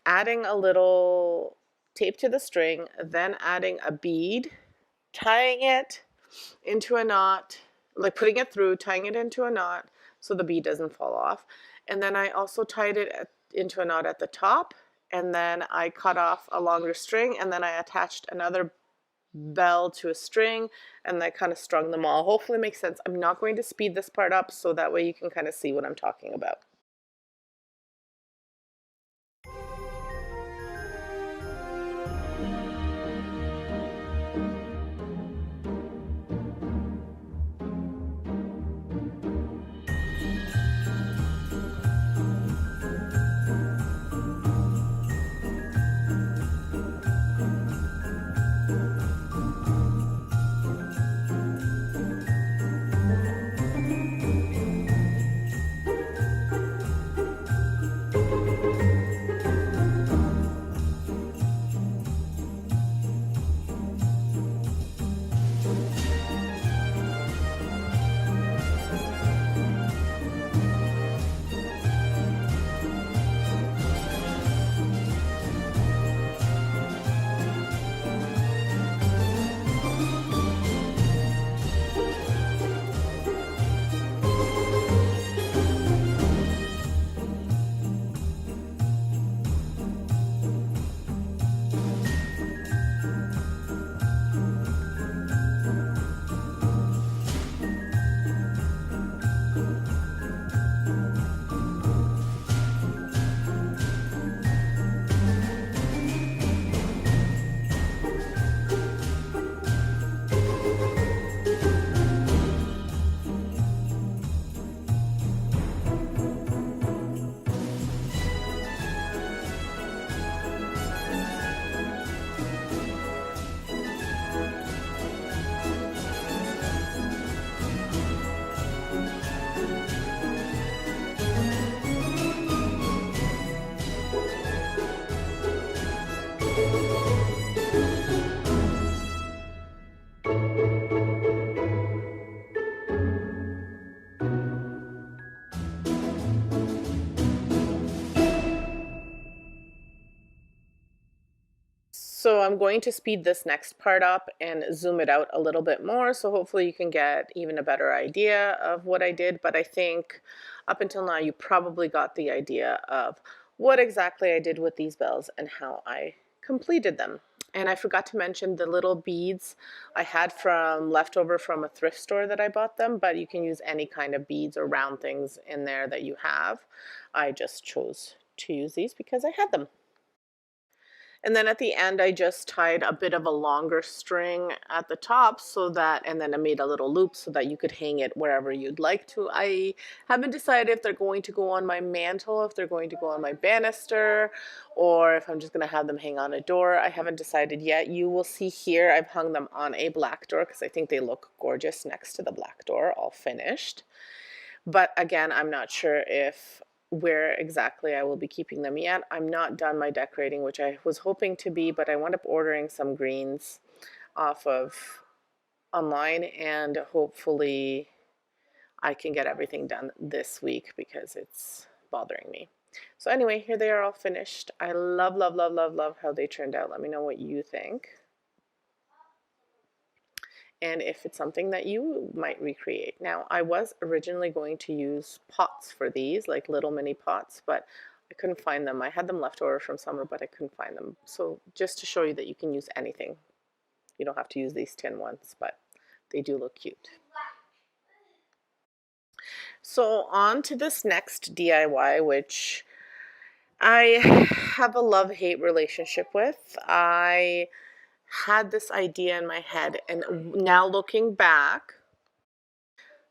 Speaker 1: adding a little tape to the string, then adding a bead, tying it into a knot, like putting it through, tying it into a knot so the bead doesn't fall off. And then I also tied it into a knot at the top, and then I cut off a longer string, and then I attached another bell to a string, and I kind of strung them all. Hopefully it makes sense. I'm not going to speed this part up so that way you can kind of see what I'm talking about. So I'm going to speed this next part up and zoom it out a little bit more, so hopefully you can get even a better idea of what I did. But I think up until now you probably got the idea of what exactly I did with these bells and how I completed them. And I forgot to mention the little beads I had from leftover from a thrift store that I bought them, but you can use any kind of beads or round things in there that you have. I just chose to use these because I had them. And then at the end, I just tied a bit of a longer string at the top so that, and then I made a little loop so that you could hang it wherever you'd like to. I haven't decided if they're going to go on my mantle, if they're going to go on my banister, or if I'm just going to have them hang on a door. I haven't decided yet. You will see here, I've hung them on a black door because I think they look gorgeous next to the black door, all finished. But again, I'm not sure if where exactly I will be keeping them yet. I'm not done my decorating, which I was hoping to be, but I wound up ordering some greens off of online, and hopefully I can get everything done this week because it's bothering me. So anyway, here they are all finished. I love, love, love, love, love how they turned out. Let me know what you think. And if it's something that you might recreate. Now, I was originally going to use pots for these, like little mini pots, but I couldn't find them. I had them left over from summer, but I couldn't find them. So just to show you that you can use anything. You don't have to use these tin ones, but they do look cute. So on to this next DIY, which I have a love-hate relationship with. I had this idea in my head, and now looking back,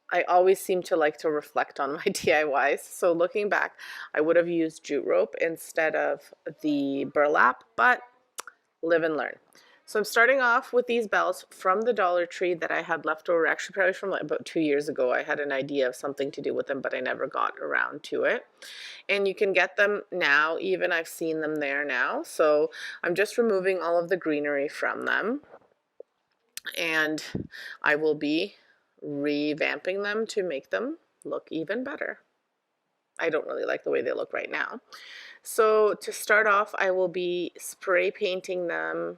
Speaker 1: I always seem to like to reflect on my DIYs. So looking back, I would have used jute rope instead of the burlap, but live and learn. So I'm starting off with these bells from the Dollar Tree that I had left over, actually probably from about 2 years ago. I had an idea of something to do with them, but I never got around to it. And you can get them now, even I've seen them there now. So I'm just removing all of the greenery from them, and I will be revamping them to make them look even better. I don't really like the way they look right now. So to start off, I will be spray painting them.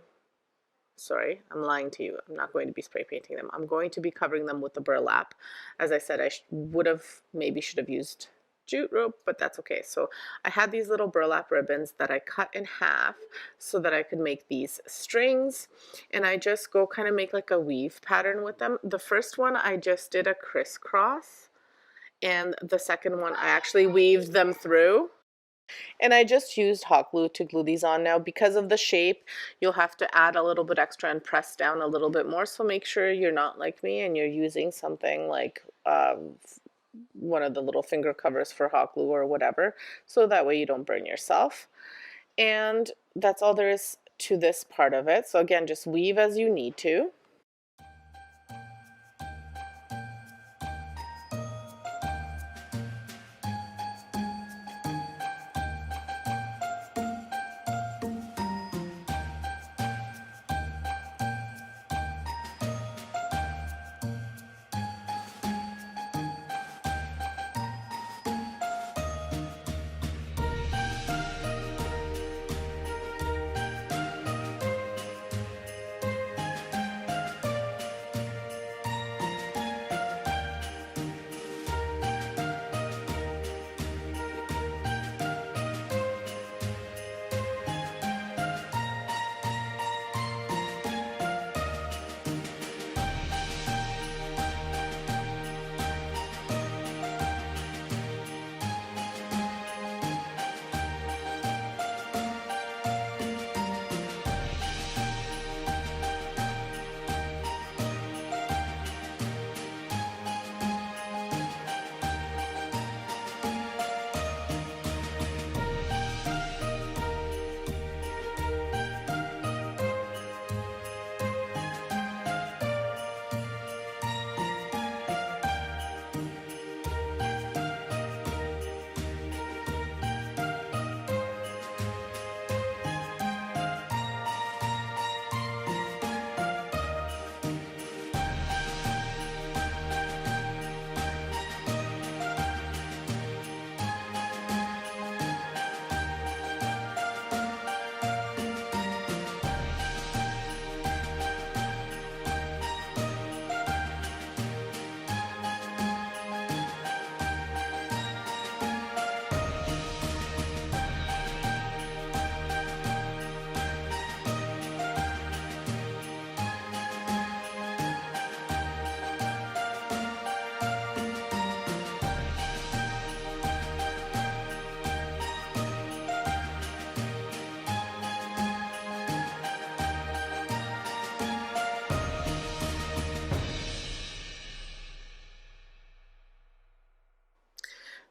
Speaker 1: Sorry, I'm lying to you. I'm not going to be spray painting them. I'm going to be covering them with the burlap. As I said, I would have maybe should have used jute rope, but that's okay. So I had these little burlap ribbons that I cut in half so that I could make these strings, and I just go kind of make like a weave pattern with them. The first one I just did a crisscross, and the second one I actually weaved them through. And I just used hot glue to glue these on. Now, because of the shape, you'll have to add a little bit extra and press down a little bit more. So make sure you're not like me and you're using something like one of the little finger covers for hot glue or whatever, so that way you don't burn yourself. And that's all there is to this part of it. So again, just weave as you need to.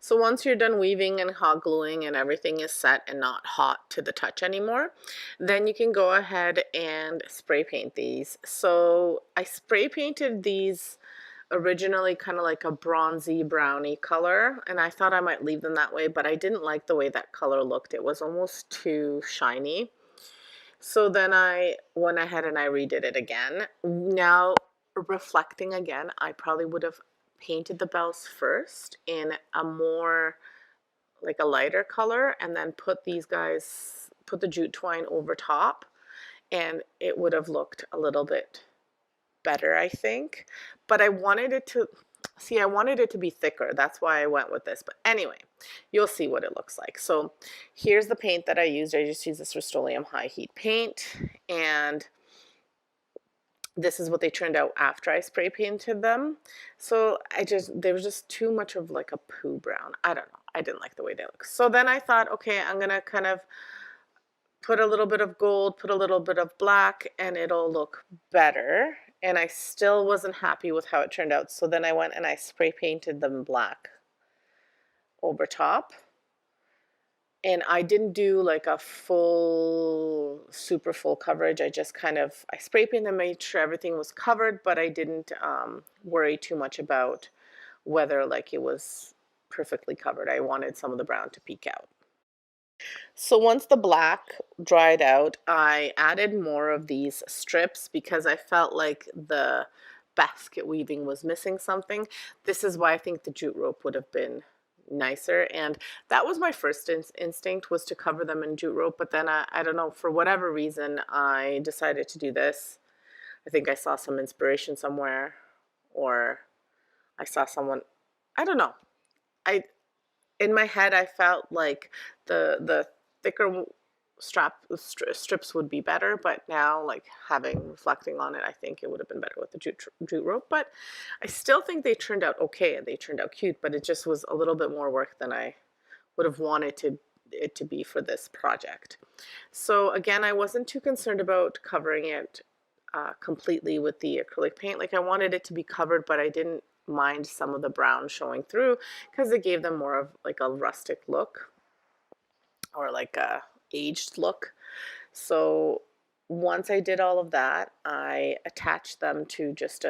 Speaker 1: So once you're done weaving and hot gluing and everything is set and not hot to the touch anymore, then you can go ahead and spray paint these. So I spray painted these originally kind of like a bronzy browny color, and I thought I might leave them that way, but I didn't like the way that color looked. It was almost too shiny. So then I went ahead and I redid it again. Now, reflecting again, I probably would have painted the bells first in a more like a lighter color, and then put these guys, put the jute twine over top, and it would have looked a little bit better, I think. But I wanted it to, see, I wanted it to be thicker. That's why I went with this. But anyway, you'll see what it looks like. So here's the paint that I used. I just used this Rust-Oleum high heat paint, and this is what they turned out after I spray painted them. So there was just too much of like a poo brown. I don't know. I didn't like the way they look. So then I thought, okay, I'm gonna kind of put a little bit of gold, put a little bit of black, and it'll look better. And I still wasn't happy with how it turned out. So then I went and I spray painted them black over top. And I didn't do like a full, super full coverage. I just kind of, I spray painted and made sure everything was covered, but I didn't worry too much about whether like it was perfectly covered. I wanted some of the brown to peek out. So once the black dried out, I added more of these strips because I felt like the basket weaving was missing something. This is why I think the jute rope would have been nicer. And that was my first instinct, was to cover them in jute rope, but then I don't know, for whatever reason I decided to do this. I think I saw some inspiration somewhere, or I saw someone, I don't know. I In my head I felt like the thicker strips would be better, but now, like, reflecting on it, I think it would have been better with the jute rope. But I still think they turned out okay, and they turned out cute, but it just was a little bit more work than I would have wanted it to be for this project. So again, I wasn't too concerned about covering it completely with the acrylic paint. Like, I wanted it to be covered, but I didn't mind some of the brown showing through, because it gave them more of like a rustic look, or like a aged look. So once I did all of that, I attached them to just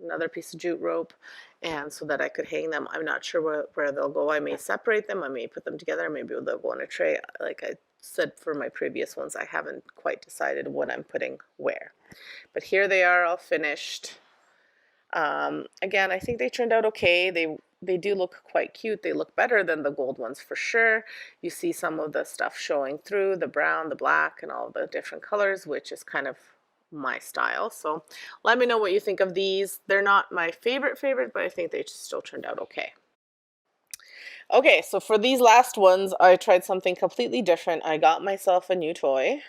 Speaker 1: another piece of jute rope, and so that I could hang them. I'm not sure where they'll go. I may separate them, I may put them together, maybe they'll go on a tray. Like I said for my previous ones, I haven't quite decided what I'm putting where. But here they are, all finished. Again, I think they turned out okay. They do look quite cute. They look better than the gold ones for sure. You see some of the stuff showing through, the brown, the black, and all the different colors, which is kind of my style. So let me know what you think of these. They're not my favorite, but I think they still turned out okay. Okay, so for these last ones, I tried something completely different. I got myself a new toy.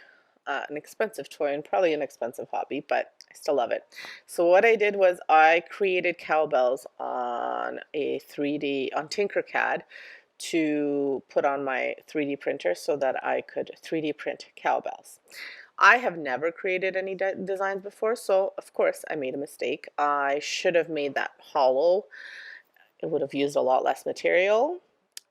Speaker 1: An expensive toy, and probably an expensive hobby, but I still love it. So what I did was I created cowbells on Tinkercad to put on my 3D printer so that I could 3D print cowbells. I have never created any designs before, so of course I made a mistake. I should have made that hollow. It would have used a lot less material,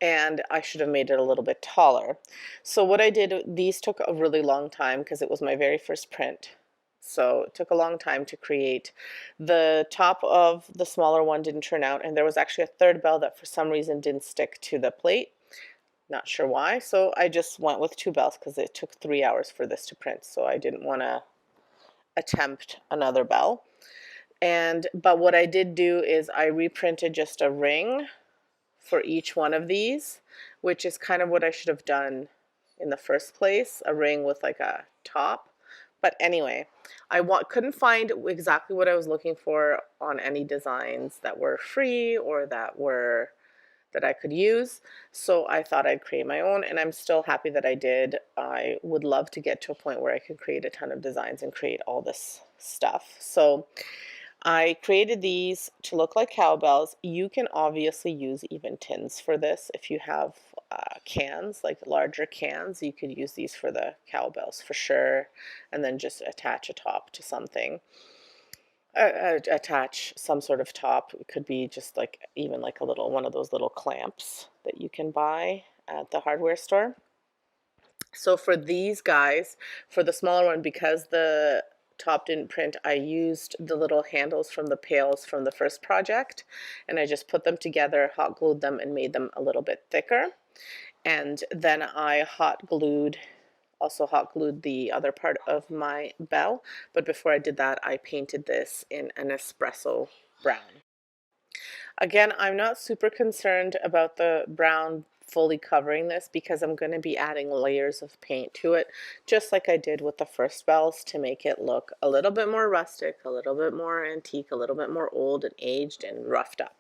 Speaker 1: and I should have made it a little bit taller. So what I did, these took a really long time because it was my very first print. So it took a long time to create. The top of the smaller one didn't turn out, and there was actually a third bell that for some reason didn't stick to the plate. Not sure why. So I just went with 2 bells because it took 3 hours for this to print. So I didn't want to attempt another bell. But what I did do is I reprinted just a ring for each one of these, which is kind of what I should have done in the first place, a ring with like a top. But anyway, I couldn't find exactly what I was looking for on any designs that were free or that I could use. So I thought I'd create my own, and I'm still happy that I did. I would love to get to a point where I could create a ton of designs and create all this stuff. So I created these to look like cowbells. You can obviously use even tins for this. If you have cans, like larger cans, you could use these for the cowbells for sure, and then just attach a top to something. Attach some sort of top. It could be just like even like one of those little clamps that you can buy at the hardware store. So for these guys, for the smaller one, because the top didn't print, I used the little handles from the pails from the first project, and I just put them together, hot glued them, and made them a little bit thicker. And then I also hot glued the other part of my bell. But before I did that, I painted this in an espresso brown. Again, I'm not super concerned about the brown fully covering this because I'm going to be adding layers of paint to it, just like I did with the first bells, to make it look a little bit more rustic, a little bit more antique, a little bit more old and aged and roughed up.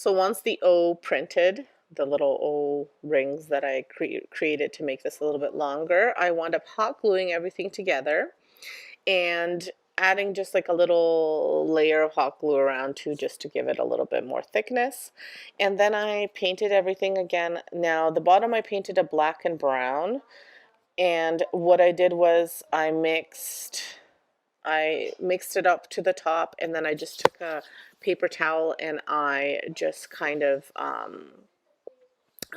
Speaker 1: So once the O printed, the little O rings that I created to make this a little bit longer, I wound up hot gluing everything together and adding just like a little layer of hot glue around too, just to give it a little bit more thickness. And then I painted everything again. Now the bottom I painted a black and brown, and what I did was I mixed it up to the top, and then I just took a paper towel and I just kind of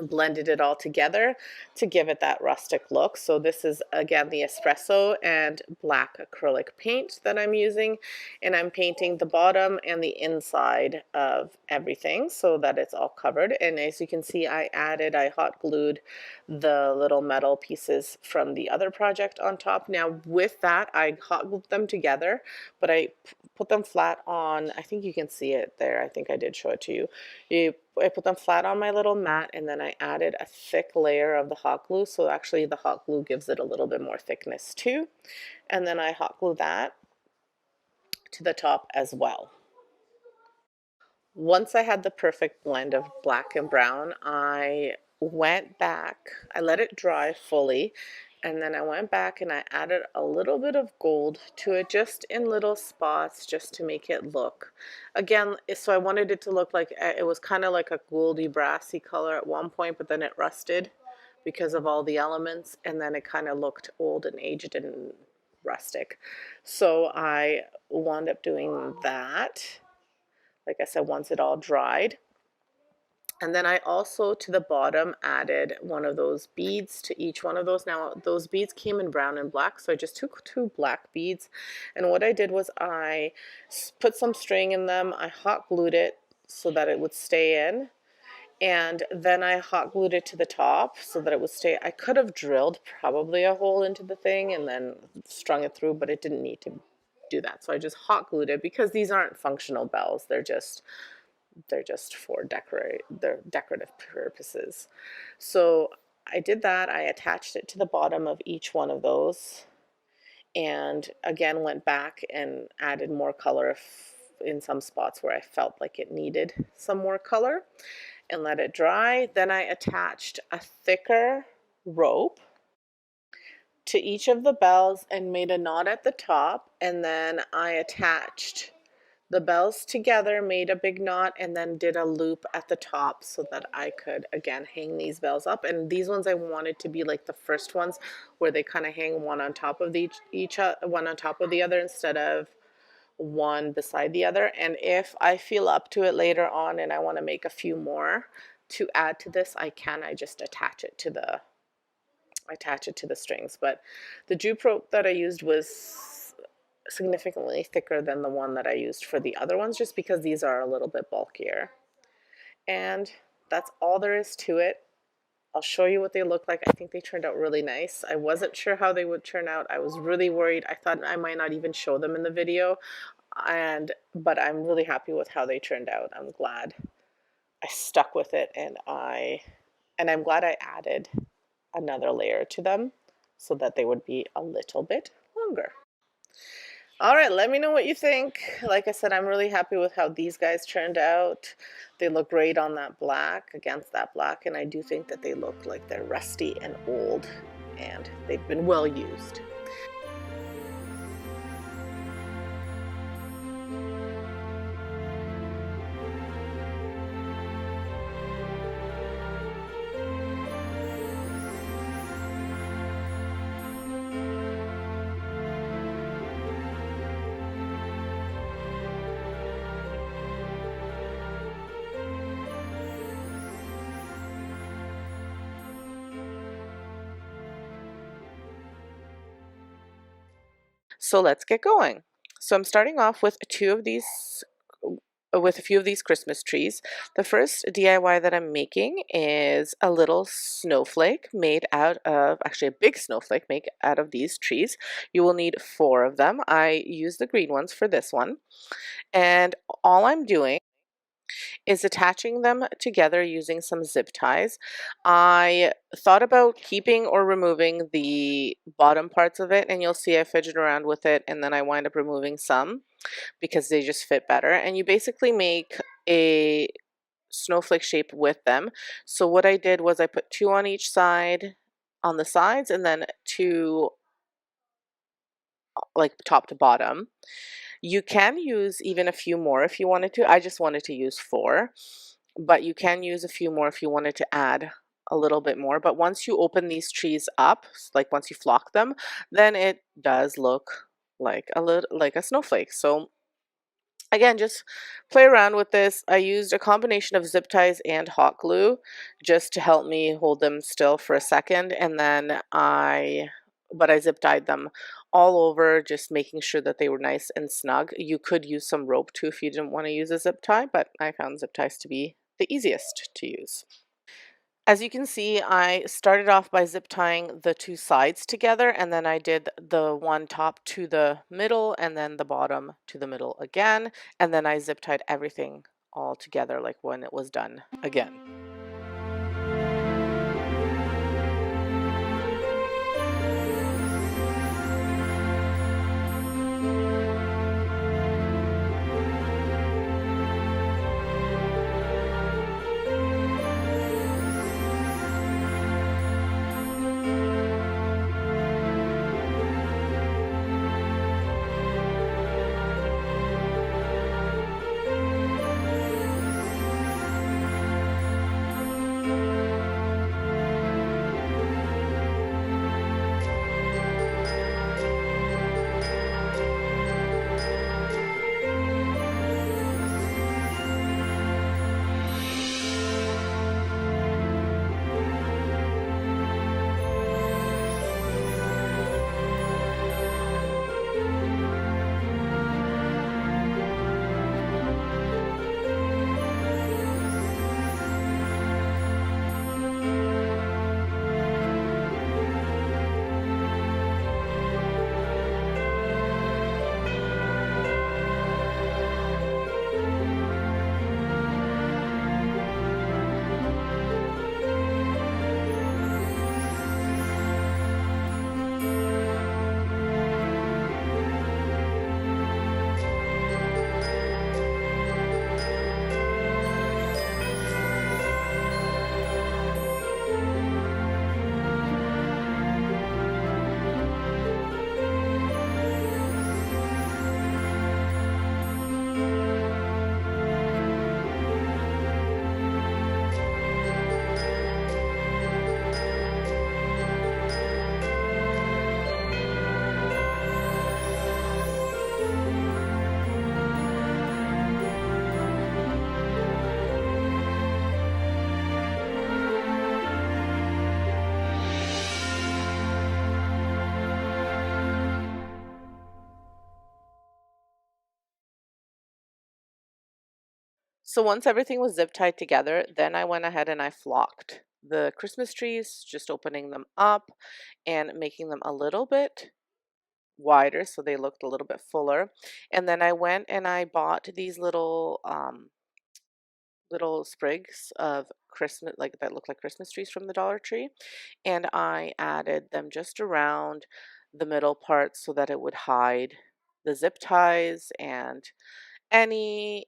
Speaker 1: blended it all together to give it that rustic look. So this is again the espresso and black acrylic paint that I'm using, and I'm painting the bottom and the inside of everything so that it's all covered. And as you can see, I hot glued the little metal pieces from the other project on top. Now with that, I hot glued them together, but I put them flat on, I think you can see it there, I think I did show it to you. I put them flat on my little mat, and then I added a thick layer of the hot glue. So actually the hot glue gives it a little bit more thickness too. And then I hot glue that to the top as well. Once I had the perfect blend of black and brown, I went back, I let it dry fully, and then I went back and I added a little bit of gold to it, just in little spots, just to make it look, again, so I wanted it to look like it was kind of like a goldy brassy color at one point, but then it rusted because of all the elements, and then it kind of looked old and aged and rustic. So I wound up doing that, like I said, once it all dried. And then I also, to the bottom, added one of those beads to each one of those. Now, those beads came in brown and black, so I just took 2 black beads. And what I did was I put some string in them. I hot glued it so that it would stay in. And then I hot glued it to the top so that it would stay. I could have drilled probably a hole into the thing and then strung it through, but it didn't need to do that. So I just hot glued it because these aren't functional bells. They're just for decorative purposes. So I did that. I attached it to the bottom of each one of those, and again went back and added more color in some spots where I felt like it needed some more color, and let it dry. Then I attached a thicker rope to each of the bells and made a knot at the top, and then I attached the bells together, made a big knot, and then did a loop at the top so that I could again hang these bells up. And these ones I wanted to be like the first ones, where they kind of hang one on top of one on top of the other instead of one beside the other. And if I feel up to it later on and I want to make a few more to add to this, I just attach it to the strings. But the jute rope that I used was significantly thicker than the one that I used for the other ones, just because these are a little bit bulkier. And that's all there is to it. I'll show you what they look like. I think they turned out really nice. I wasn't sure how they would turn out. I was really worried. I thought I might not even show them in the video, but I'm really happy with how they turned out. I'm glad I stuck with it, and I'm glad I added another layer to them so that they would be a little bit longer. All right, let me know what you think. Like I said, I'm really happy with how these guys turned out. They look great on that black, against that black, and I do think that they look like they're rusty and old, and they've been well used. So let's get going. So I'm starting off with a few of these Christmas trees. The first DIY that I'm making is a little snowflake made out of, actually a big snowflake made out of these trees. You will need 4 of them. I use the green ones for this one. And all I'm doing is attaching them together using some zip ties. I thought about keeping or removing the bottom parts of it, and you'll see I fidget around with it, and then I wind up removing some because they just fit better. And you basically make a snowflake shape with them. So what I did was I put 2 on each side on the sides and then 2 like top to bottom. You can use even a few more if you wanted to. I just wanted to use 4, but you can use a few more if you wanted to add a little bit more. But once you open these trees up, like once you flock them, then it does look like a little like a snowflake. So again, just play around with this. I used a combination of zip ties and hot glue just to help me hold them still for a second. And then but I zip tied them all over, just making sure that they were nice and snug. You could use some rope too if you didn't want to use a zip tie, but I found zip ties to be the easiest to use. As you can see, I started off by zip tying the 2 sides together, and then I did the one top to the middle and then the bottom to the middle again, and then I zip tied everything all together like when it was done again. So once everything was zip tied together, then I went ahead and I flocked the Christmas trees, just opening them up and making them a little bit wider so they looked a little bit fuller. And then I went and I bought these little sprigs of Christmas, like that look like Christmas trees from the Dollar Tree, and I added them just around the middle part so that it would hide the zip ties and any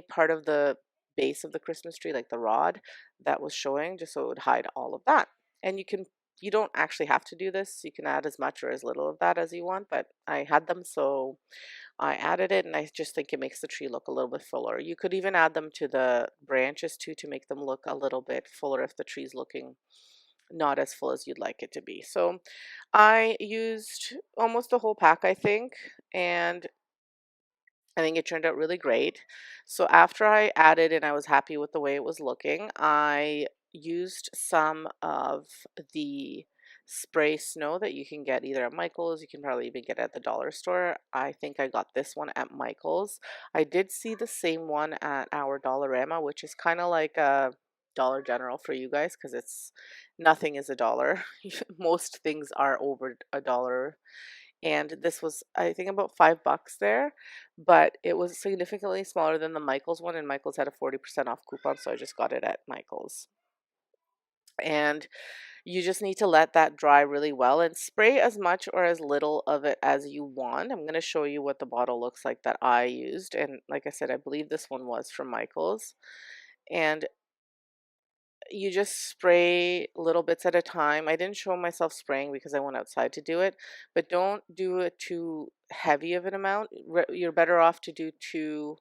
Speaker 1: part of the base of the Christmas tree, like the rod that was showing, just so it would hide all of that. And you don't actually have to do this. You can add as much or as little of that as you want, but I had them, so I added it, and I just think it makes the tree look a little bit fuller. You could even add them to the branches too to make them look a little bit fuller if the tree's looking not as full as you'd like it to be. So I used almost the whole pack, I think, and I think it turned out really great. So after I added and I was happy with the way it was looking, I used some of the spray snow that you can get either at Michael's, you can probably even get it at the dollar store. I think I got this one at Michael's. I did see the same one at our Dollarama, which is kind of like a Dollar General for you guys because it's nothing is a dollar. Most things are over a dollar, and this was I think about $5 there, but it was significantly smaller than the Michaels one, and Michaels had a 40% off coupon, so I just got it at Michaels. And you just need to let that dry really well and spray as much or as little of it as you want. I'm going to show you what the bottle looks like that I used, and like I said, I believe this one was from Michaels. and you just spray little bits at a time. I didn't show myself spraying because I went outside to do it, but don't do it too heavy of an amount. You're better off to do 2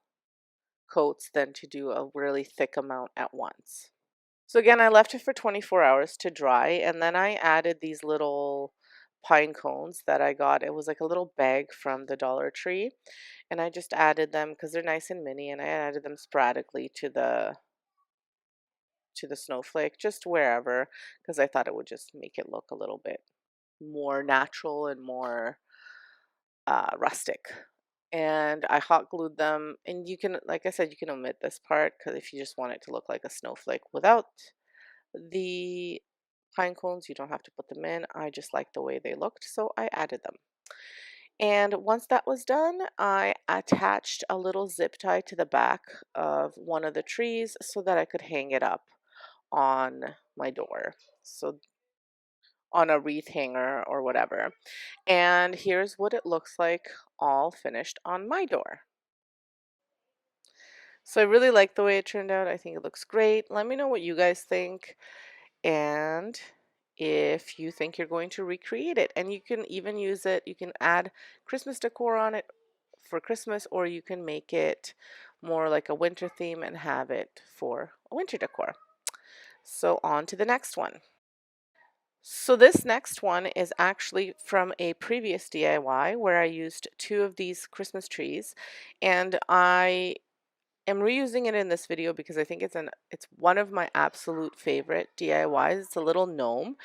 Speaker 1: coats than to do a really thick amount at once. So again, I left it for 24 hours to dry, and then I added these little pine cones that I got. It was like a little bag from the Dollar Tree, and I just added them because they're nice and mini, and I added them sporadically to the snowflake, just wherever, because I thought it would just make it look a little bit more natural and more rustic. And I hot glued them, and you can, like I said, you can omit this part because if you just want it to look like a snowflake without the pine cones, you don't have to put them in. I just liked the way they looked, so I added them. And once that was done, I attached a little zip tie to the back of one of the trees so that I could hang it up on my door. So on a wreath hanger or whatever. And here's what it looks like all finished on my door. So I really like the way it turned out. I think it looks great. Let me know what you guys think and if you think you're going to recreate it. And you can even use it, you can add Christmas decor on it for Christmas, or you can make it more like a winter theme and have it for a winter decor. So on to the next one. So this next one is actually from a previous DIY where I used 2 of these Christmas trees, and I am reusing it in this video because I think it's one of my absolute favorite DIYs. It's a little gnome,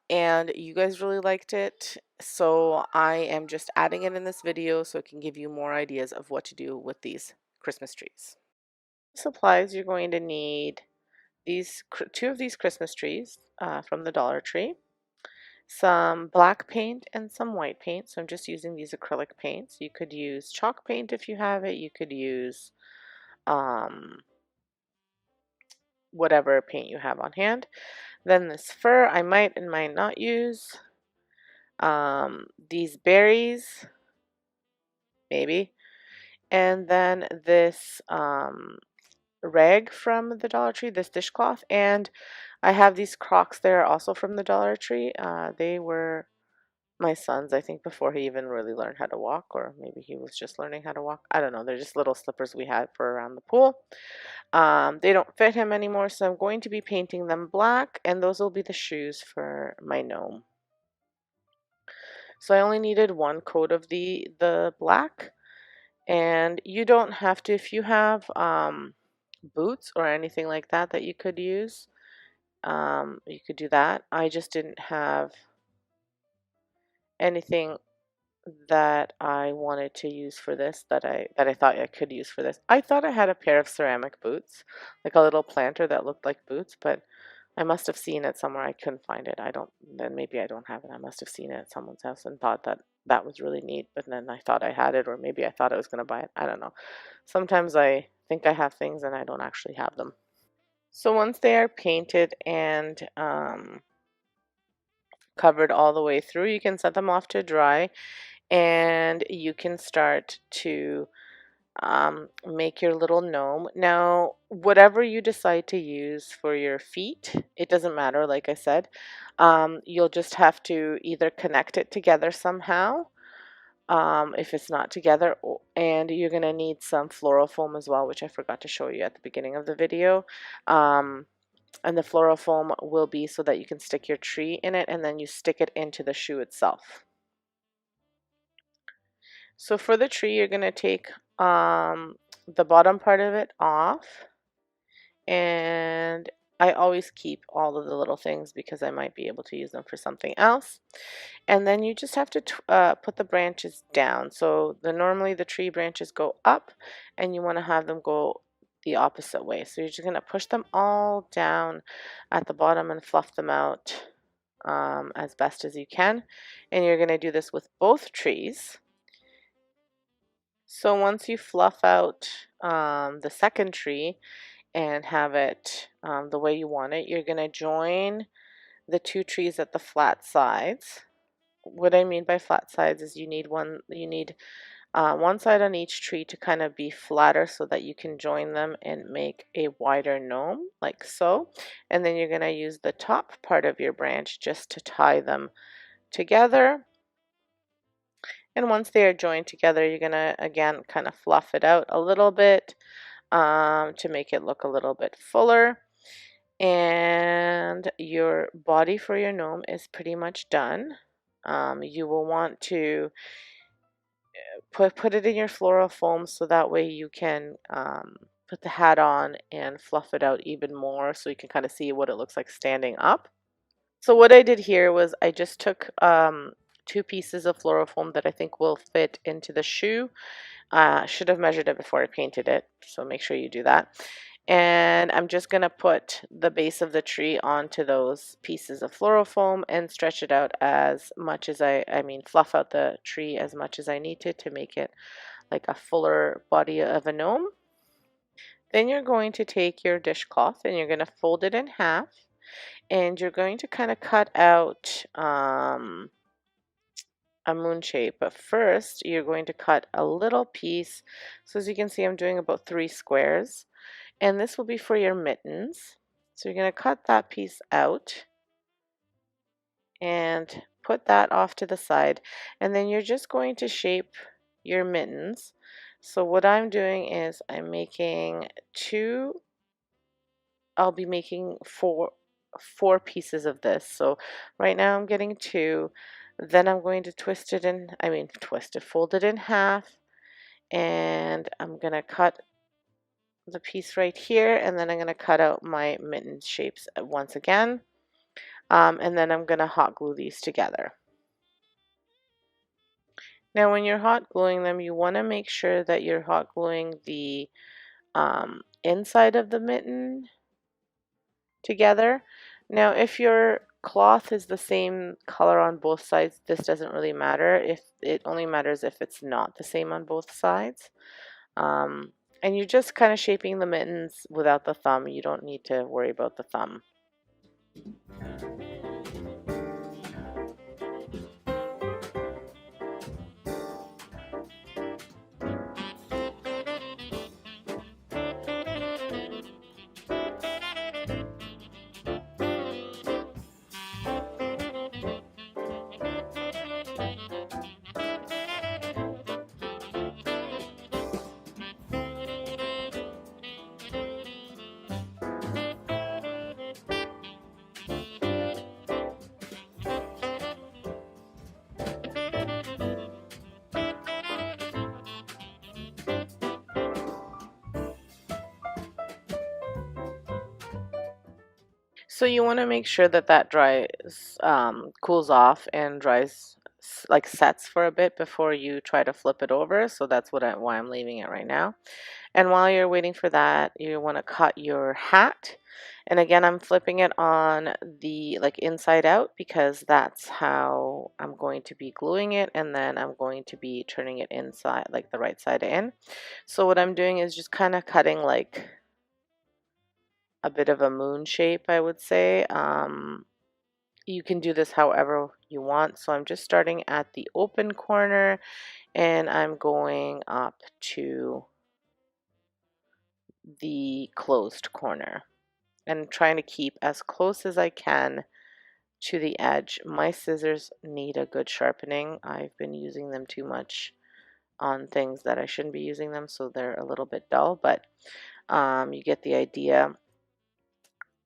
Speaker 1: and you guys really liked it, so I am just adding it in this video so it can give you more ideas of what to do with these Christmas trees. Supplies, you're going to need 2 of these Christmas trees from the Dollar Tree, some black paint and some white paint. So I'm just using these acrylic paints. You could use chalk paint if you have it. You could use um, whatever paint you have on hand. Then this fur I might and might not use. These berries, maybe. And then this rag from the Dollar Tree, this dishcloth. And I have these Crocs there also from the Dollar Tree. They were my son's, I think, before he even really learned how to walk, or maybe he was just learning how to walk. I don't know. They're just little slippers we had for around the pool. They don't fit him anymore, so I'm going to be painting them black, and those will be the shoes for my gnome. So I only needed 1 coat of the black, and you don't have to, if you have boots or anything like that that you could use, you could do that. I just didn't have anything that I wanted to use for this that I thought I could use for this. I thought I had a pair of ceramic boots, like a little planter that looked like boots, but I must have seen it somewhere. I couldn't find it. Then maybe I don't have it. I must have seen it at someone's house and thought that that was really neat, but then I thought I had it, or maybe I thought I was going to buy it. I don't know. Sometimes I think I have things and I don't actually have them. So once they are painted and covered all the way through, you can set them off to dry, and you can start to make your little gnome. Now, whatever you decide to use for your feet, it doesn't matter, like I said. You'll just have to either connect it together somehow, if it's not together, and you're going to need some floral foam as well, which I forgot to show you at the beginning of the video. And the floral foam will be so that you can stick your tree in it, and then you stick it into the shoe itself. So for the tree, you're going to take the bottom part of it off, and I always keep all of the little things because I might be able to use them for something else. And then you just have to put the branches down. So normally the tree branches go up, and you want to have them go the opposite way. So you're just going to push them all down at the bottom and fluff them out as best as you can. And you're going to do this with both trees. So once you fluff out the second tree and have it the way you want it, you're going to join the 2 trees at the flat sides. What I mean by flat sides is you need one side on each tree to kind of be flatter so that you can join them and make a wider gnome like so. And then you're going to use the top part of your branch just to tie them together. And once they are joined together, you're going to again kind of fluff it out a little bit to make it look a little bit fuller. And your body for your gnome is pretty much done. You will want to put it in your floral foam so that way you can put the hat on and fluff it out even more so you can kind of see what it looks like standing up. So what I did here was I just took 2 pieces of floral foam that I think will fit into the shoe. Should have measured it before I painted it, so make sure you do that. And I'm just going to put the base of the tree onto those pieces of floral foam and stretch it out as much as I mean fluff out the tree as much as I need to make it like a fuller body of a gnome. Then you're going to take your dishcloth and you're going to fold it in half, and you're going to kind of cut out a moon shape. But first you're going to cut a little piece. So as you can see, I'm doing about 3 squares, and this will be for your mittens. So you're going to cut that piece out and put that off to the side, and then you're just going to shape your mittens. So what I'm doing is I'm making I'll be making four pieces of this. So right now I'm getting 2, then I'm going to fold it in half, and I'm going to cut the piece right here, and then I'm going to cut out my mitten shapes once again, and then I'm going to hot glue these together. Now when you're hot gluing them, you want to make sure that you're hot gluing the inside of the mitten together. Now if your cloth is the same color on both sides, this doesn't really matter. If it only matters if it's not the same on both sides. And you're just kind of shaping the mittens without the thumb. You don't need to worry about the thumb. So you want to make sure that that dries, cools off and dries, like sets for a bit before you try to flip it over. So that's why I'm leaving it right now. And while you're waiting for that, you want to cut your hat. And again, I'm flipping it on the inside out because that's how I'm going to be gluing it. And then I'm going to be turning it inside, like the right side in. So what I'm doing is just kind of cutting like a bit of a moon shape, I would say. You can do this however you want. So I'm just starting at the open corner and I'm going up to the closed corner and trying to keep as close as I can to the edge. My scissors need a good sharpening. I've been using them too much on things that I shouldn't be using them, so they're a little bit dull, but you get the idea.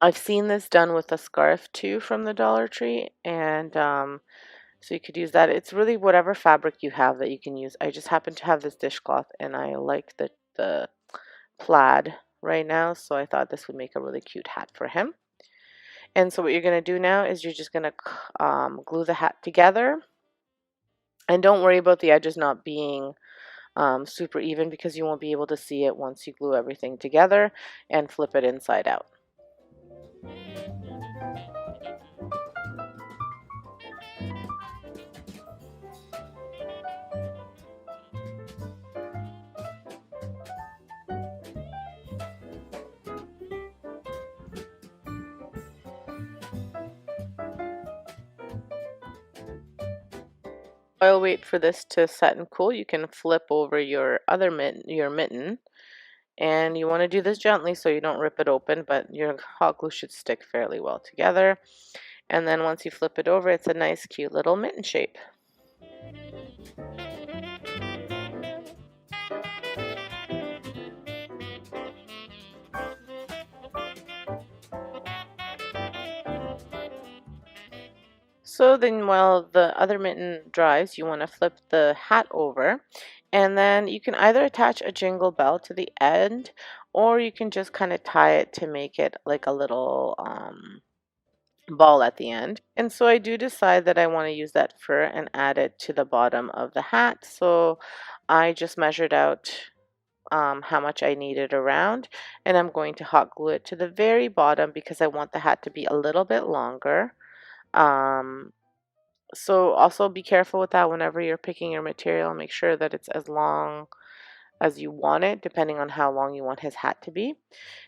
Speaker 1: I've seen this done with a scarf too from the Dollar Tree, and so you could use that. It's really whatever fabric you have that you can use. I just happen to have this dishcloth, and I like the plaid right now, so I thought this would make a really cute hat for him. And so what you're going to do now is you're just going to glue the hat together, and don't worry about the edges not being super even because you won't be able to see it once you glue everything together and flip it inside out. While wait for this to set and cool, you can flip over your other mitten, and you want to do this gently so you don't rip it open, but your hot glue should stick fairly well together. And then once you flip it over, it's a nice cute little mitten shape. So then while the other mitten dries, you want to flip the hat over, and then you can either attach a jingle bell to the end, or you can just kind of tie it to make it like a little ball at the end. And so I do decide that I want to use that fur and add it to the bottom of the hat. So I just measured out how much I needed around, and I'm going to hot glue it to the very bottom because I want the hat to be a little bit longer. Um, so also be careful with that whenever you're picking your material. Make sure that it's as long as you want it, depending on how long you want his hat to be.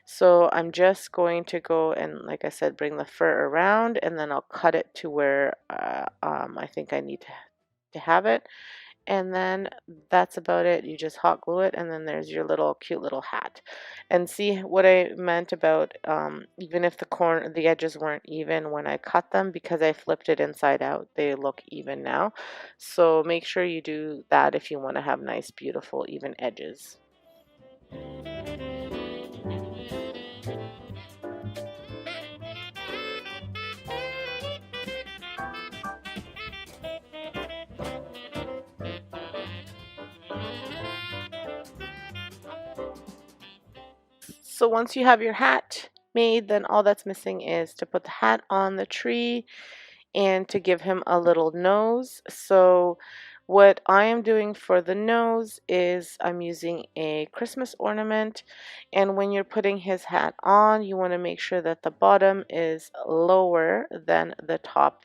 Speaker 1: So I'm just going to go and, like I said, bring the fur around, and then I'll cut it to where I think I need to have it. And then that's about it. You just hot glue it, and then there's your little cute little hat. And see what I meant about even if the edges weren't even when I cut them, because I flipped it inside out, they look even now. So make sure you do that if you want to have nice, beautiful, even edges. So once you have your hat made, then all that's missing is to put the hat on the tree and to give him a little nose. So what I am doing for the nose is I'm using a Christmas ornament, and when you're putting his hat on, you want to make sure that the bottom is lower than the top.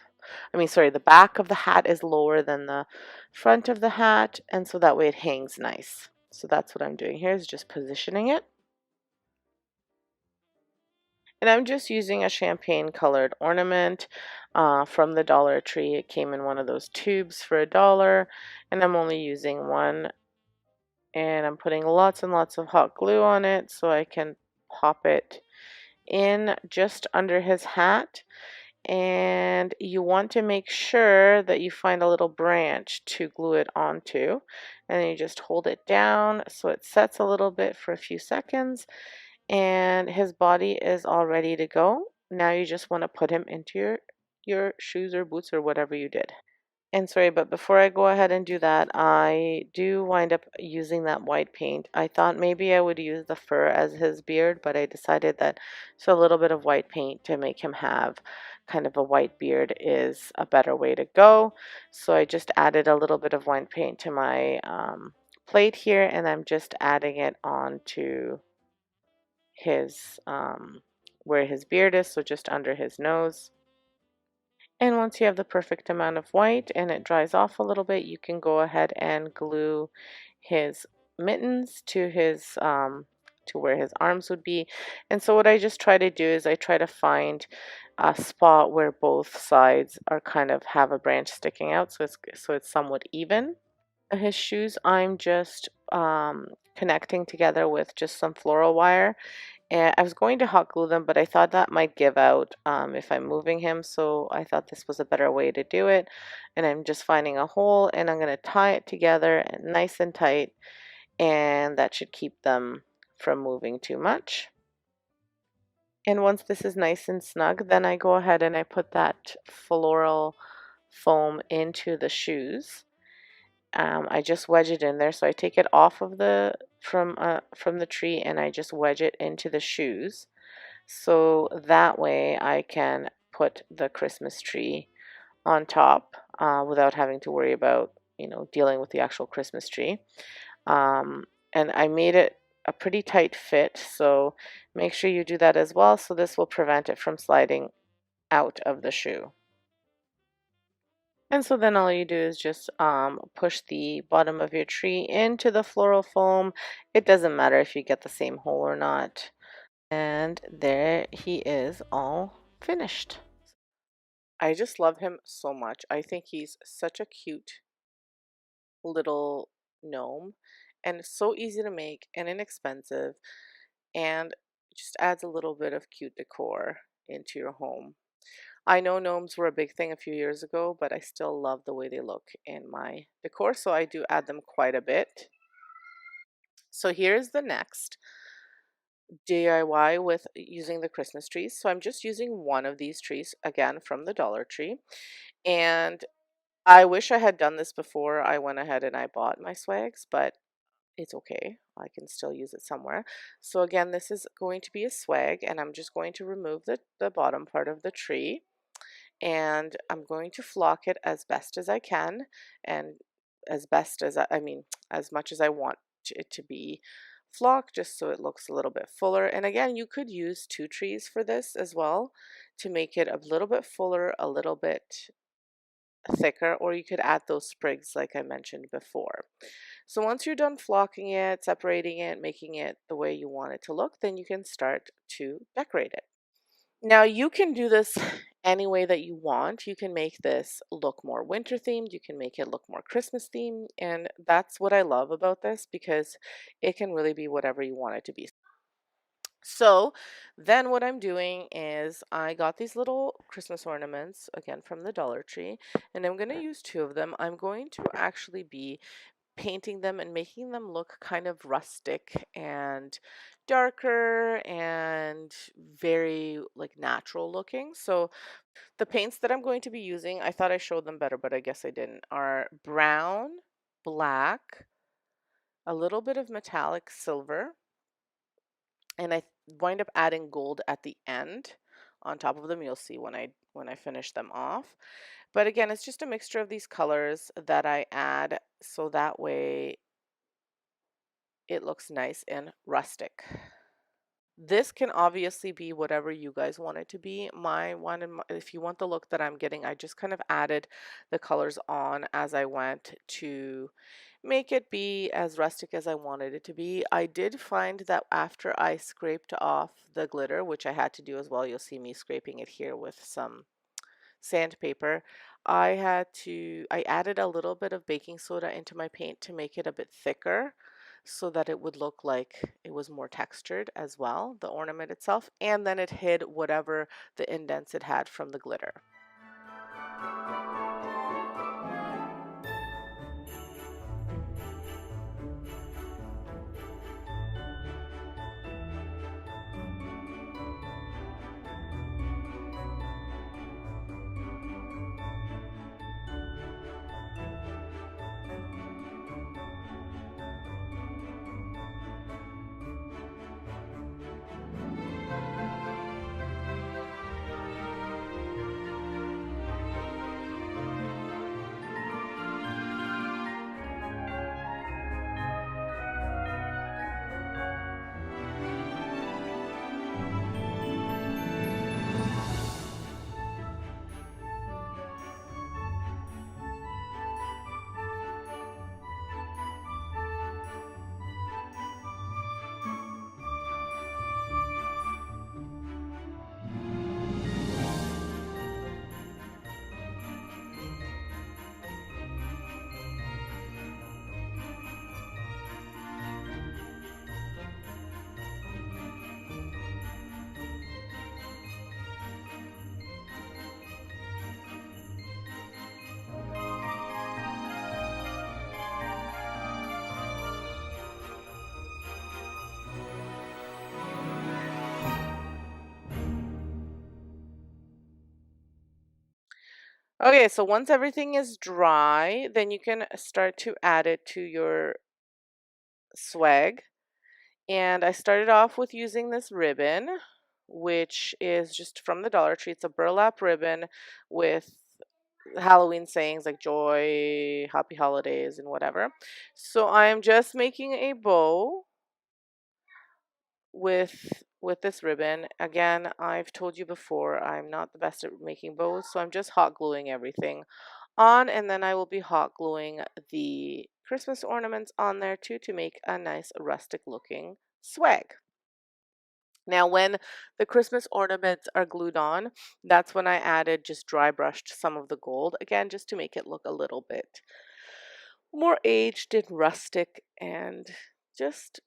Speaker 1: Sorry, the back of the hat is lower than the front of the hat, and so that way it hangs nice. So that's what I'm doing here, is just positioning it. And I'm just using a champagne colored ornament from the Dollar Tree. It came in one of those tubes for $1, and I'm only using one. And I'm putting lots and lots of hot glue on it so I can pop it in just under his hat. And you want to make sure that you find a little branch to glue it onto. And then you just hold it down so it sets a little bit for a few seconds, and his body is all ready to go. Now you just want to put him into your shoes or boots or whatever you did. And sorry, but before I go ahead and do that, I do wind up using that white paint. I thought maybe I would use the fur as his beard, but I decided that so a little bit of white paint to make him have kind of a white beard is a better way to go. So I just added a little bit of white paint to my plate here, and I'm just adding it onto his where his beard is, so just under his nose. And once you have the perfect amount of white and it dries off a little bit, you can go ahead and glue his mittens to where his arms would be. And so what I just try to do is I try to find a spot where both sides are kind of have a branch sticking out, so it's somewhat even. His shoes, I'm just connecting together with just some floral wire, and I was going to hot glue them, but I thought that might give out if I'm moving him, so I thought this was a better way to do it. And I'm just finding a hole, and I'm going to tie it together and nice and tight, and that should keep them from moving too much. And once this is nice and snug, then I go ahead and I put that floral foam into the shoes. I just wedge it in there, so I take it off of the from the tree, and I just wedge it into the shoes, so that way I can put the Christmas tree on top without having to worry about dealing with the actual Christmas tree. And I made it a pretty tight fit, so make sure you do that as well, so this will prevent it from sliding out of the shoe. And so then all you do is just push the bottom of your tree into the floral foam. It doesn't matter if you get the same hole or not. And there he is, all finished. I just love him so much. I think he's such a cute little gnome, and it's so easy to make and inexpensive, and just adds a little bit of cute decor into your home. I know gnomes were a big thing a few years ago, but I still love the way they look in my decor, so I do add them quite a bit. So here's the next DIY with using the Christmas trees. So I'm just using one of these trees, again from the Dollar Tree. And I wish I had done this before I went ahead and I bought my swags, but it's okay. I can still use it somewhere. So again, this is going to be a swag, and I'm just going to remove the bottom part of the tree, and I'm going to flock it as best as I can, and as best as I mean, as much as I want it to be flocked, just so it looks a little bit fuller. And again, you could use two trees for this as well to make it a little bit fuller, a little bit thicker, or you could add those sprigs like I mentioned before. So once you're done flocking it, separating it, making it the way you want it to look, then you can start to decorate it. Now you can do this any way that you want. You can make this look more winter themed, you can make it look more Christmas themed, and that's what I love about this, because it can really be whatever you want it to be. So then what I'm doing is I got these little Christmas ornaments again from the Dollar Tree, and I'm going to use two of them. I'm going to actually be painting them and making them look kind of rustic and darker and very like natural looking. So the paints that I'm going to be using, I thought I showed them better, but I guess I didn't, are brown, black, a little bit of metallic silver, and I wind up adding gold at the end on top of them. You'll see when I finish them off. But again, it's just a mixture of these colors that I add so that way it looks nice and rustic. This can obviously be whatever you guys want it to be. My one, if you want the look that I'm getting, I just kind of added the colors on as I went to make it be as rustic as I wanted it to be. I did find that after I scraped off the glitter, which I had to do as well, you'll see me scraping it here with some sandpaper. I added a little bit of baking soda into my paint to make it a bit thicker so that it would look like it was more textured as well, the ornament itself, and then it hid whatever the indents it had from the glitter. Okay, so once everything is dry, then you can start to add it to your swag. And I started off with using this ribbon, which is just from the Dollar Tree. It's a burlap ribbon with Halloween sayings like joy, happy holidays, and whatever. So I am just making a bow with this ribbon. Again, I've told you before, I'm not the best at making bows, so I'm just hot gluing everything on, and then I will be hot gluing the Christmas ornaments on there too to make a nice rustic looking swag. Now, when the Christmas ornaments are glued on, that's when I added just dry brushed some of the gold again, just to make it look a little bit more aged and rustic and just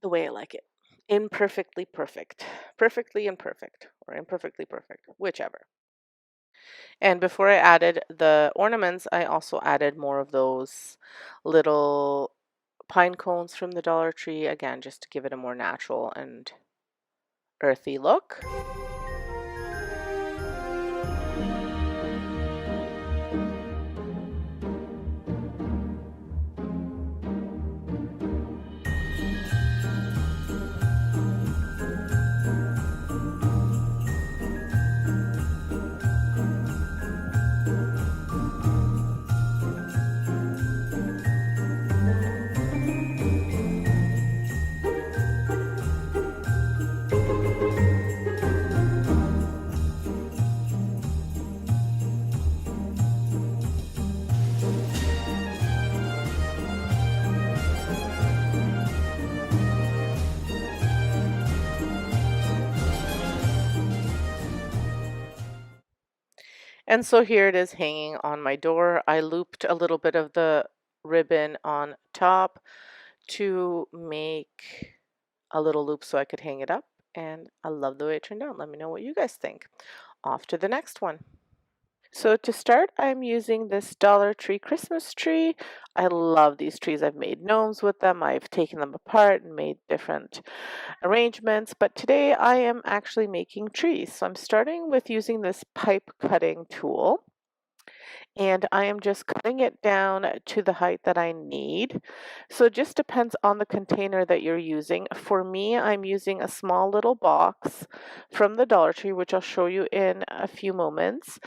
Speaker 1: the way I like it. Imperfectly perfect. Perfectly imperfect or imperfectly perfect, whichever. And before I added the ornaments, I also added more of those little pine cones from the Dollar Tree, again, just to give it a more natural and earthy look. And so here it is hanging on my door. I looped a little bit of the ribbon on top to make a little loop so I could hang it up. And I love the way it turned out. Let me know what you guys think. Off to the next one. So to start, I'm using this Dollar Tree Christmas tree. I love these trees. I've made gnomes with them. I've taken them apart and made different arrangements, but today I am actually making trees. So I'm starting with using this pipe cutting tool. And I am just cutting it down to the height that I need. So it just depends on the container that you're using. For me, I'm using a small little box from the Dollar Tree, which I'll show you in a few moments.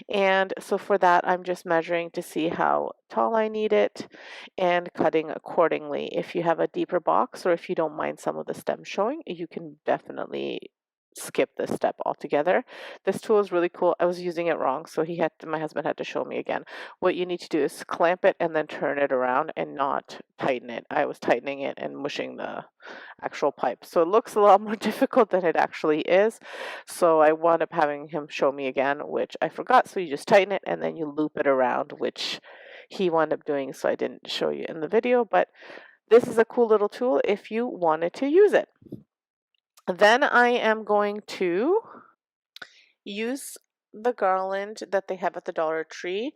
Speaker 1: And so for that, I'm just measuring to see how tall I need it and cutting accordingly. If you have a deeper box or if you don't mind some of the stems showing, you can definitely skip this step altogether. This tool is really cool. I was using it wrong, so my husband had to show me again. What you need to do is clamp it and then turn it around and not tighten it. I was tightening it and mushing the actual pipe. So it looks a lot more difficult than it actually is. So I wound up having him show me again, which I forgot. So you just tighten it and then you loop it around, which he wound up doing, so I didn't show you in the video, but this is a cool little tool if you wanted to use it. Then I am going to use the garland that they have at the Dollar Tree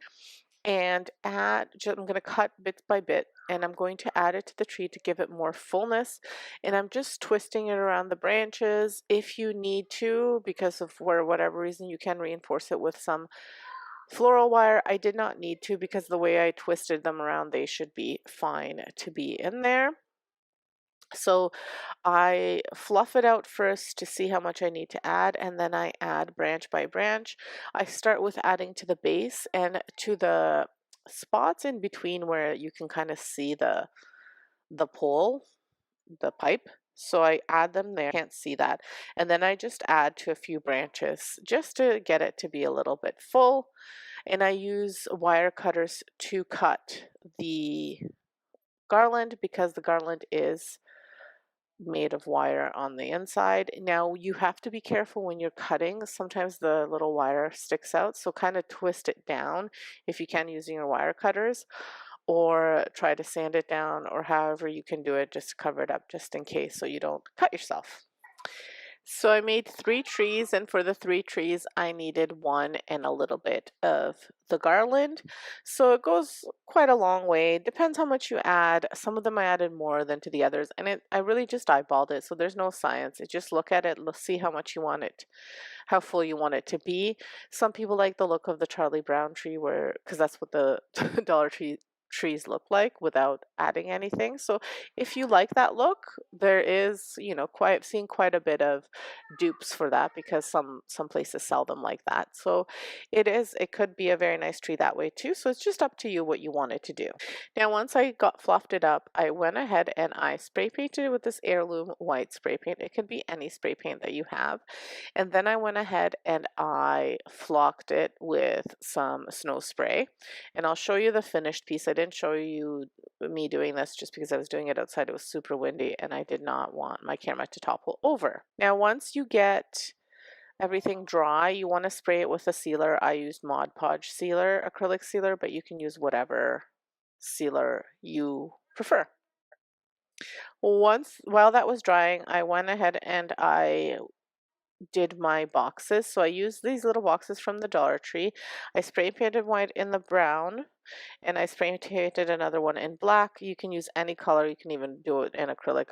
Speaker 1: and I'm going to cut bit by bit and I'm going to add it to the tree to give it more fullness, and I'm just twisting it around the branches if you need to, because of whatever reason you can reinforce it with some floral wire. I did not need to because the way I twisted them around, they should be fine to be in there. So I fluff it out first to see how much I need to add, and then I add branch by branch. I start with adding to the base and to the spots in between where you can kind of see the pole, the pipe. So I add them there, can't see that. And then I just add to a few branches just to get it to be a little bit full. And I use wire cutters to cut the garland because the garland is made of wire on the inside. Now you have to be careful when you're cutting. Sometimes the little wire sticks out, so kind of twist it down if you can using your wire cutters, or try to sand it down, or however you can do it, just cover it up just in case so you don't cut yourself. So I made 3 trees, and for the 3 trees I needed 1 and a little bit of the garland. So it goes quite a long way. Depends how much you add. Some of them I added more than to the others, and I really just eyeballed it. So there's no science. It just look at it, see how much you want it, how full you want it to be. Some people like the look of the Charlie Brown tree, because that's what the Dollar Tree trees look like without adding anything. So if you like that look, there is, I've seen quite a bit of dupes for that because some places sell them like that. So it could be a very nice tree that way too. So it's just up to you what you want it to do. Now once I got fluffed it up, I went ahead and I spray painted it with this heirloom white spray paint. It could be any spray paint that you have. And then I went ahead and I flocked it with some snow spray. And I'll show you the finished piece. I didn't show you me doing this just because I was doing it outside. It was super windy and I did not want my camera to topple over. Now once you get everything dry, you want to spray it with a sealer. I used Mod Podge sealer, acrylic sealer, but you can use whatever sealer you prefer. Once, while that was drying, I went ahead and I did my boxes. So I used these little boxes from the Dollar Tree. I spray painted white in the brown, and I spray painted another one in black. You can use any color. You can even do it in acrylic.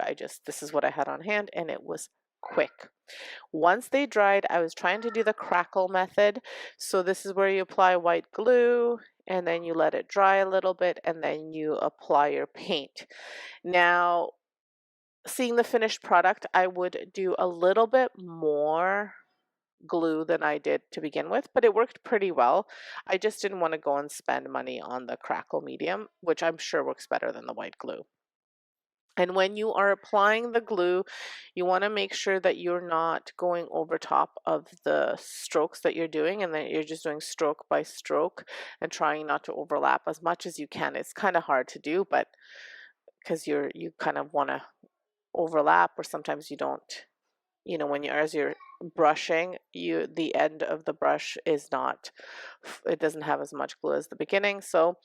Speaker 1: This is what I had on hand, and it was quick. Once they dried, I was trying to do the crackle method. So this is where you apply white glue, and then you let it dry a little bit, and then you apply your paint. Now, seeing the finished product, I would do a little bit more glue than I did to begin with, but it worked pretty well. I just didn't want to go and spend money on the crackle medium, which I'm sure works better than the white glue. And when you are applying the glue, you want to make sure that you're not going over top of the strokes that you're doing, and that you're just doing stroke by stroke and trying not to overlap as much as you can. It's kind of hard to do, but because you kind of want to overlap, or sometimes you don't. When as you're brushing, the end of the brush is not, it doesn't have as much glue as the beginning. So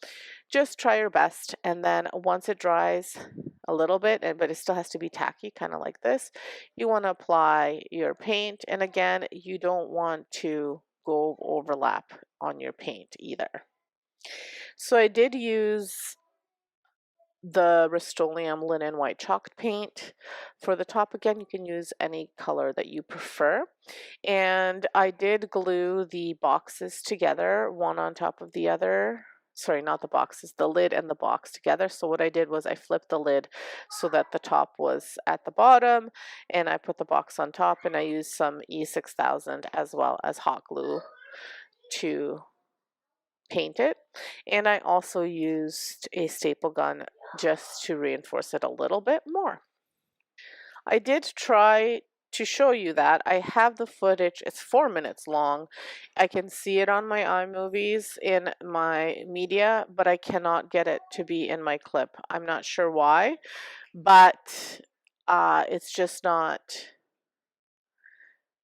Speaker 1: just try your best, and then once it dries a little bit, but it still has to be tacky, kind of like this, you want to apply your paint. And again, you don't want to go overlap on your paint either. So I did use the Rust-Oleum linen white chalk paint for the top. Again, you can use any color that you prefer. And I did glue the boxes together, one on top of the other. Sorry, not the boxes, the lid and the box together. So what I did was I flipped the lid so that the top was at the bottom, and I put the box on top, and I used some E6000 as well as hot glue to paint it. And I also used a staple gun just to reinforce it a little bit more. I did try to show you that. I have the footage. It's 4 minutes long. I can see it on my iMovies in my media, but I cannot get it to be in my clip. I'm not sure why, but it's just not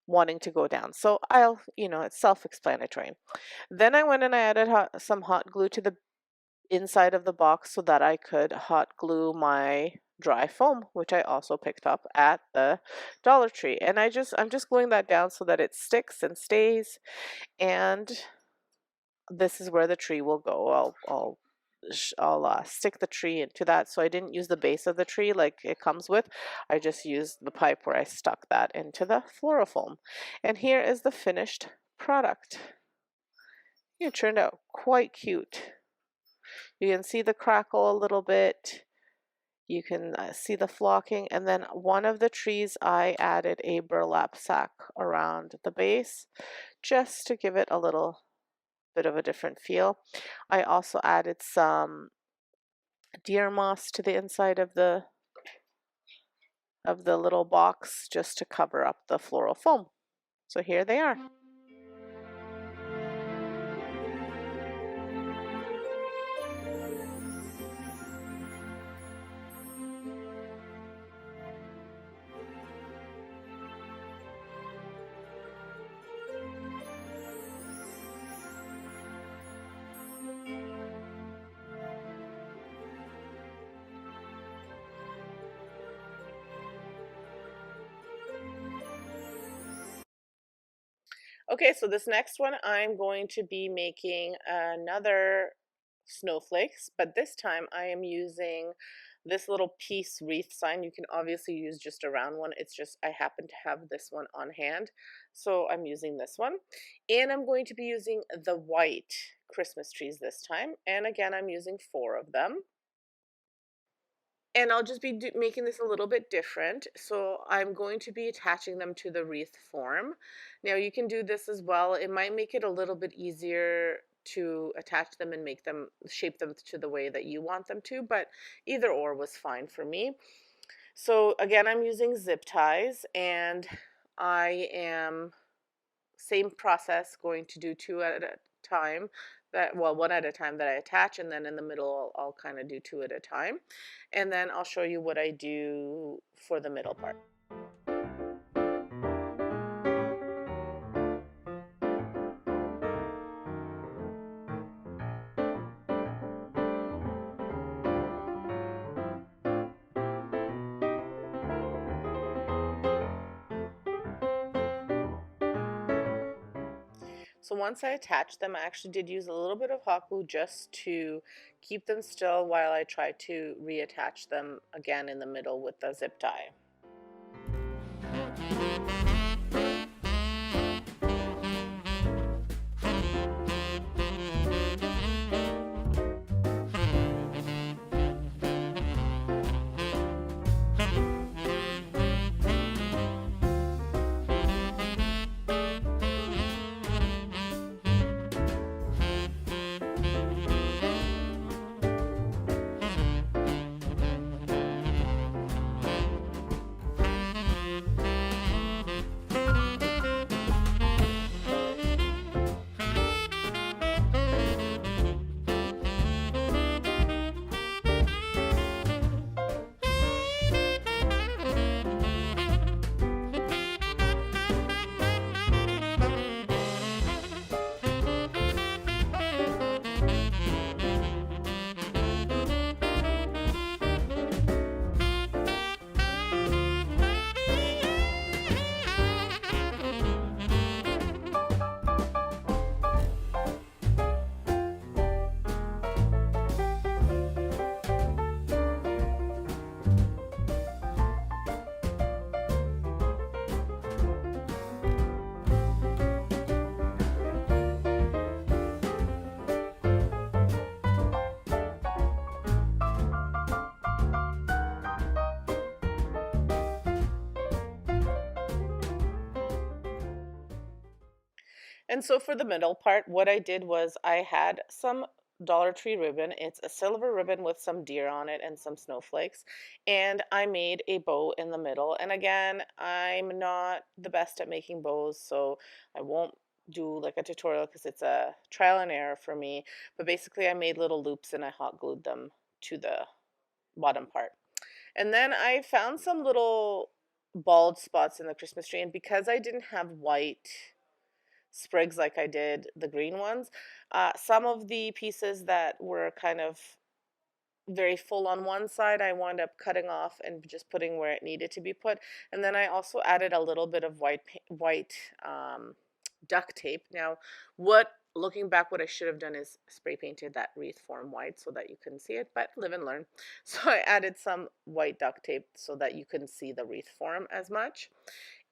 Speaker 1: wanting to go down. So it's self-explanatory. Then I went and I added some hot glue to the inside of the box so that I could hot glue my dry foam, which I also picked up at the Dollar Tree. And I'm just gluing that down so that it sticks and stays. And this is where the tree will go. I'll stick the tree into that. So I didn't use the base of the tree like it comes with. I just used the pipe where I stuck that into the fluorofoam. And here is the finished product. It turned out quite cute. You can see the crackle a little bit. You can see the flocking, and then one of the trees I added a burlap sack around the base just to give it a little bit of a different feel. I also added some deer moss to the inside of the little box just to cover up the floral foam. So here they are. Okay, so this next one I'm going to be making another snowflakes, but this time I am using this little peace wreath sign. You can obviously use just a round one. It's just I happen to have this one on hand, so I'm using this one. And I'm going to be using the white Christmas trees this time. And again, I'm using 4 of them. And I'll just be making this a little bit different. So I'm going to be attaching them to the wreath form. Now you can do this as well. It might make it a little bit easier to attach them and shape them to the way that you want them to, but either or was fine for me. So again, I'm using zip ties, and I am, same process, going to do 2 at a time, one at a time that I attach, and then in the middle I'll kind of do 2 at a time, and then I'll show you what I do for the middle part. So once I attached them, I actually did use a little bit of hot glue just to keep them still while I tried to reattach them again in the middle with the zip tie. And so for the middle part, what I did was I had some Dollar Tree ribbon. It's a silver ribbon with some deer on it and some snowflakes. And I made a bow in the middle. And again, I'm not the best at making bows, so I won't do like a tutorial because it's a trial and error for me. But basically, I made little loops and I hot glued them to the bottom part. And then I found some little bald spots in the Christmas tree. And because I didn't have white sprigs like I did the green ones. Some of the pieces that were kind of very full on one side, I wound up cutting off and just putting where it needed to be put. And then I also added a little bit of white duct tape. Now, looking back, what I should have done is spray painted that wreath form white so that you couldn't see it, but live and learn. So I added some white duct tape so that you couldn't see the wreath form as much.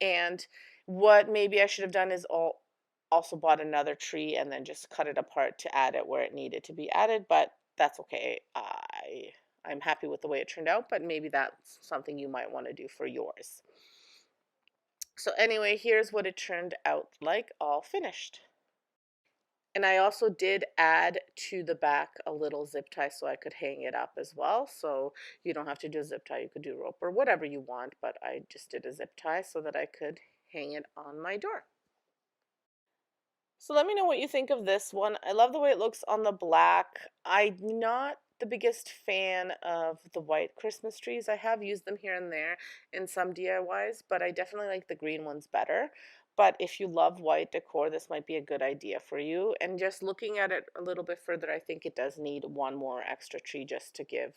Speaker 1: And what maybe I should have done is also bought another tree and then just cut it apart to add it where it needed to be added, but that's okay. I'm happy with the way it turned out, but maybe that's something you might want to do for yours. So anyway, here's what it turned out like, all finished. And I also did add to the back a little zip tie so I could hang it up as well. So you don't have to do a zip tie, you could do rope or whatever you want, but I just did a zip tie so that I could hang it on my door. So let me know what you think of this one. I love the way it looks on the black. I'm not the biggest fan of the white Christmas trees. I have used them here and there in some DIYs, but I definitely like the green ones better. But if you love white decor, this might be a good idea for you. And just looking at it a little bit further, I think it does need one more extra tree just to give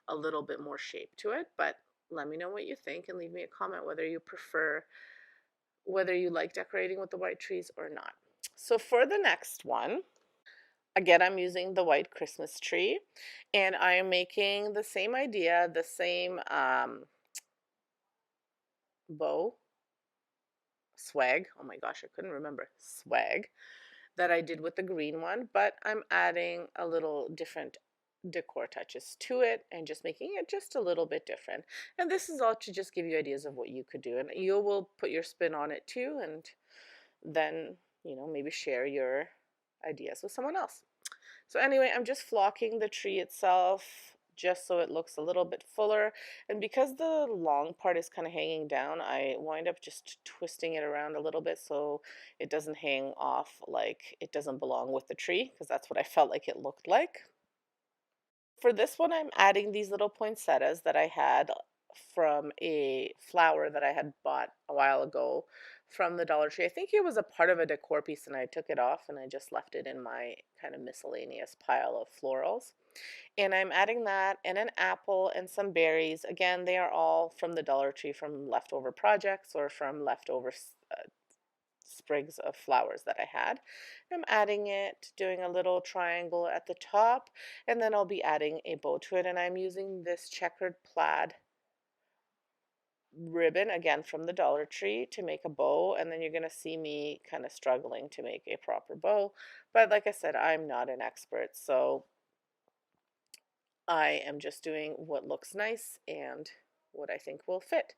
Speaker 1: a little bit more shape to it. But let me know what you think and leave me a comment whether you like decorating with the white trees or not. So for the next one, again, I'm using the white Christmas tree, and I am making the same idea, the same bow, swag, oh my gosh, I couldn't remember, swag, that I did with the green one, but I'm adding a little different decor touches to it and just making it just a little bit different. And this is all to just give you ideas of what you could do, and you will put your spin on it too, and then maybe share your ideas with someone else. So anyway, I'm just flocking the tree itself just so it looks a little bit fuller, and because the long part is kind of hanging down, I wind up just twisting it around a little bit so it doesn't hang off like it doesn't belong with the tree, because that's what I felt like it looked like. For this one, I'm adding these little poinsettias that I had from a flower that I had bought a while ago from the Dollar Tree. I think it was a part of a decor piece and I took it off and I just left it in my kind of miscellaneous pile of florals. And I'm adding that and an apple and some berries. Again, they are all from the Dollar Tree from leftover projects or from leftover sprigs of flowers that I had. I'm adding it, doing a little triangle at the top, and then I'll be adding a bow to it. And I'm using this checkered plaid ribbon again from the Dollar Tree to make a bow, and then you're going to see me kind of struggling to make a proper bow. But like I said, I'm not an expert, so I am just doing what looks nice and what I think will fit.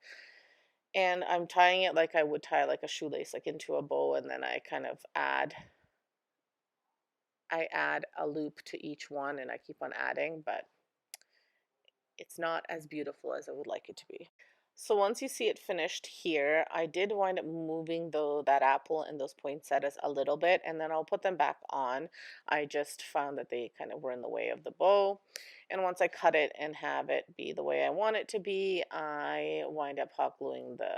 Speaker 1: And I'm tying it like I would tie like a shoelace, like into a bow, and then I kind of add a loop to each one, and I keep on adding, but it's not as beautiful as I would like it to be. So once you see it finished here, I did wind up moving though that apple and those poinsettias a little bit, and then I'll put them back on. I just found that they kind of were in the way of the bow. And once I cut it and have it be the way I want it to be, I wind up hot gluing the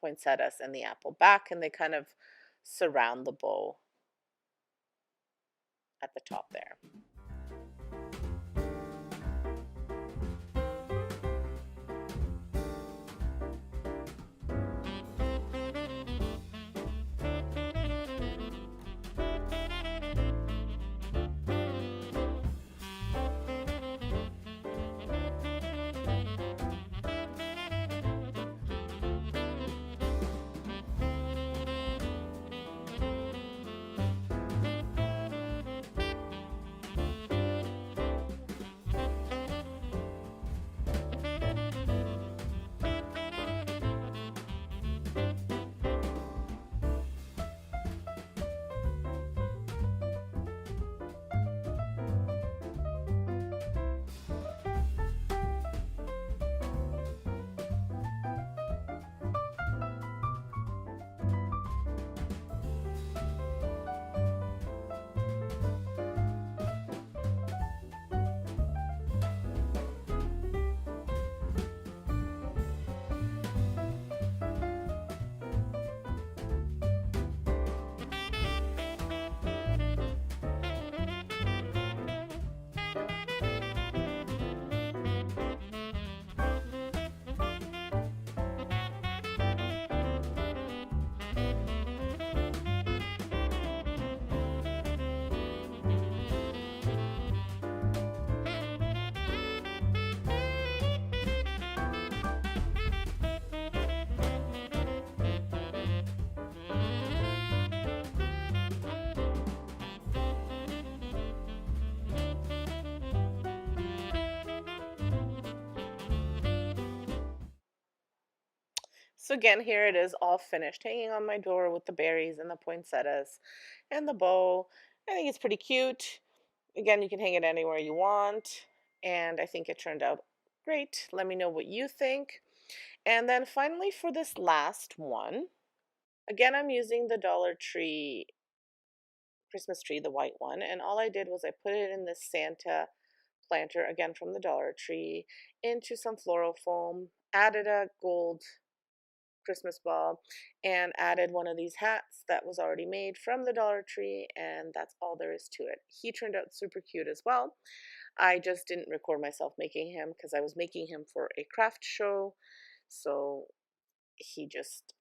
Speaker 1: poinsettias and the apple back, and they kind of surround the bow at the top there. So again, here it is all finished, hanging on my door with the berries and the poinsettias and the bow. I think it's pretty cute. Again, you can hang it anywhere you want, and I think it turned out great. Let me know what you think. And then finally for this last one, again, I'm using the Dollar Tree Christmas tree, the white one, and all I did was I put it in this Santa planter, again from the Dollar Tree, into some floral foam, added a gold Christmas ball, and added one of these hats that was already made from the Dollar Tree, and that's all there is to it. He turned out super cute as well. I just didn't record myself making him because I was making him for a craft show, so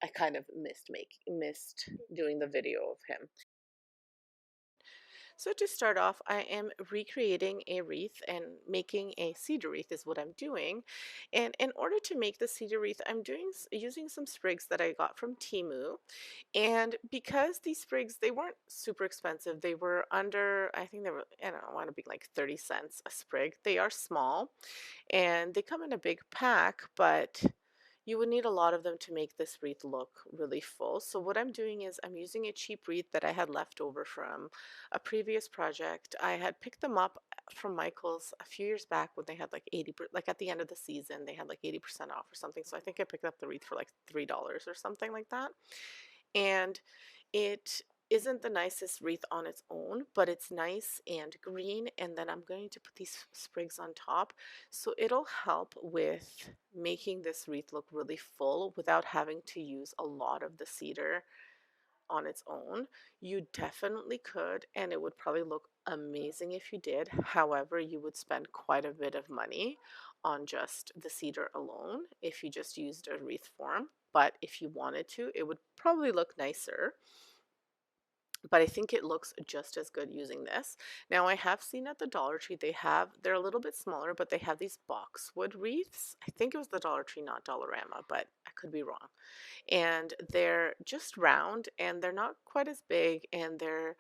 Speaker 1: I kind of missed doing the video of him. So to start off, I am recreating a wreath and making a cedar wreath is what I'm doing. And in order to make the cedar wreath, I'm using some sprigs that I got from Temu. And because these sprigs, they weren't super expensive, they were under, I think they were, I don't know, want to be like 30 cents a sprig. They are small and they come in a big pack, but you would need a lot of them to make this wreath look really full. So what I'm doing is I'm using a cheap wreath that I had left over from a previous project. I had picked them up from Michael's a few years back when they had like 80, like at the end of the season, they had like 80% off or something. So I think I picked up the wreath for like $3 or something like that. And it isn't the nicest wreath on its own, but it's nice and green. And then I'm going to put these sprigs on top. So it'll help with making this wreath look really full without having to use a lot of the cedar on its own. You definitely could, and it would probably look amazing if you did. However, you would spend quite a bit of money on just the cedar alone if you just used a wreath form. but if you wanted to, it would probably look nicer. But I think it looks just as good using this. Now I have seen at the Dollar Tree they're a little bit smaller, but they have these boxwood wreaths. I think it was the Dollar Tree, not Dollarama, but I could be wrong. And they're just round and they're not quite as big, and they're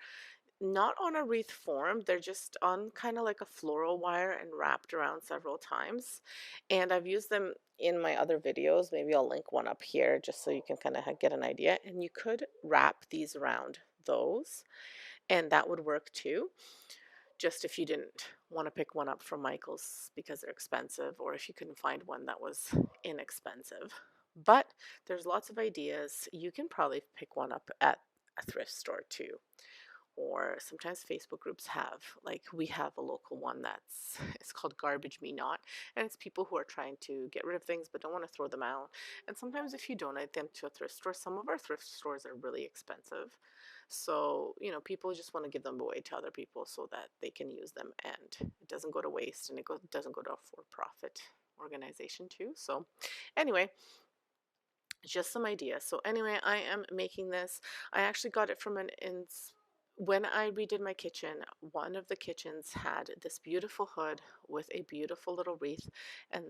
Speaker 1: not on a wreath form. They're just on kind of like a floral wire and wrapped around several times. And I've used them in my other videos. Maybe I'll link one up here just so you can kind of get an idea. And you could wrap these around those, and that would work too. Just if you didn't want to pick one up from Michael's because they're expensive, or if you couldn't find one that was inexpensive. But there's lots of ideas. You can probably pick one up at a thrift store too, or sometimes Facebook groups have, like we have a local one that's, it's called Garbage Me Not, and it's people who are trying to get rid of things but don't want to throw them out. And sometimes if you donate them to a thrift store, some of our thrift stores are really expensive, so people just want to give them away to other people so that they can use them, and it doesn't go to waste, and doesn't go to a for-profit organization too. So anyway, just some ideas. So anyway, I am making this. I actually got it from when I redid my kitchen. One of the kitchens had this beautiful hood with a beautiful little wreath, and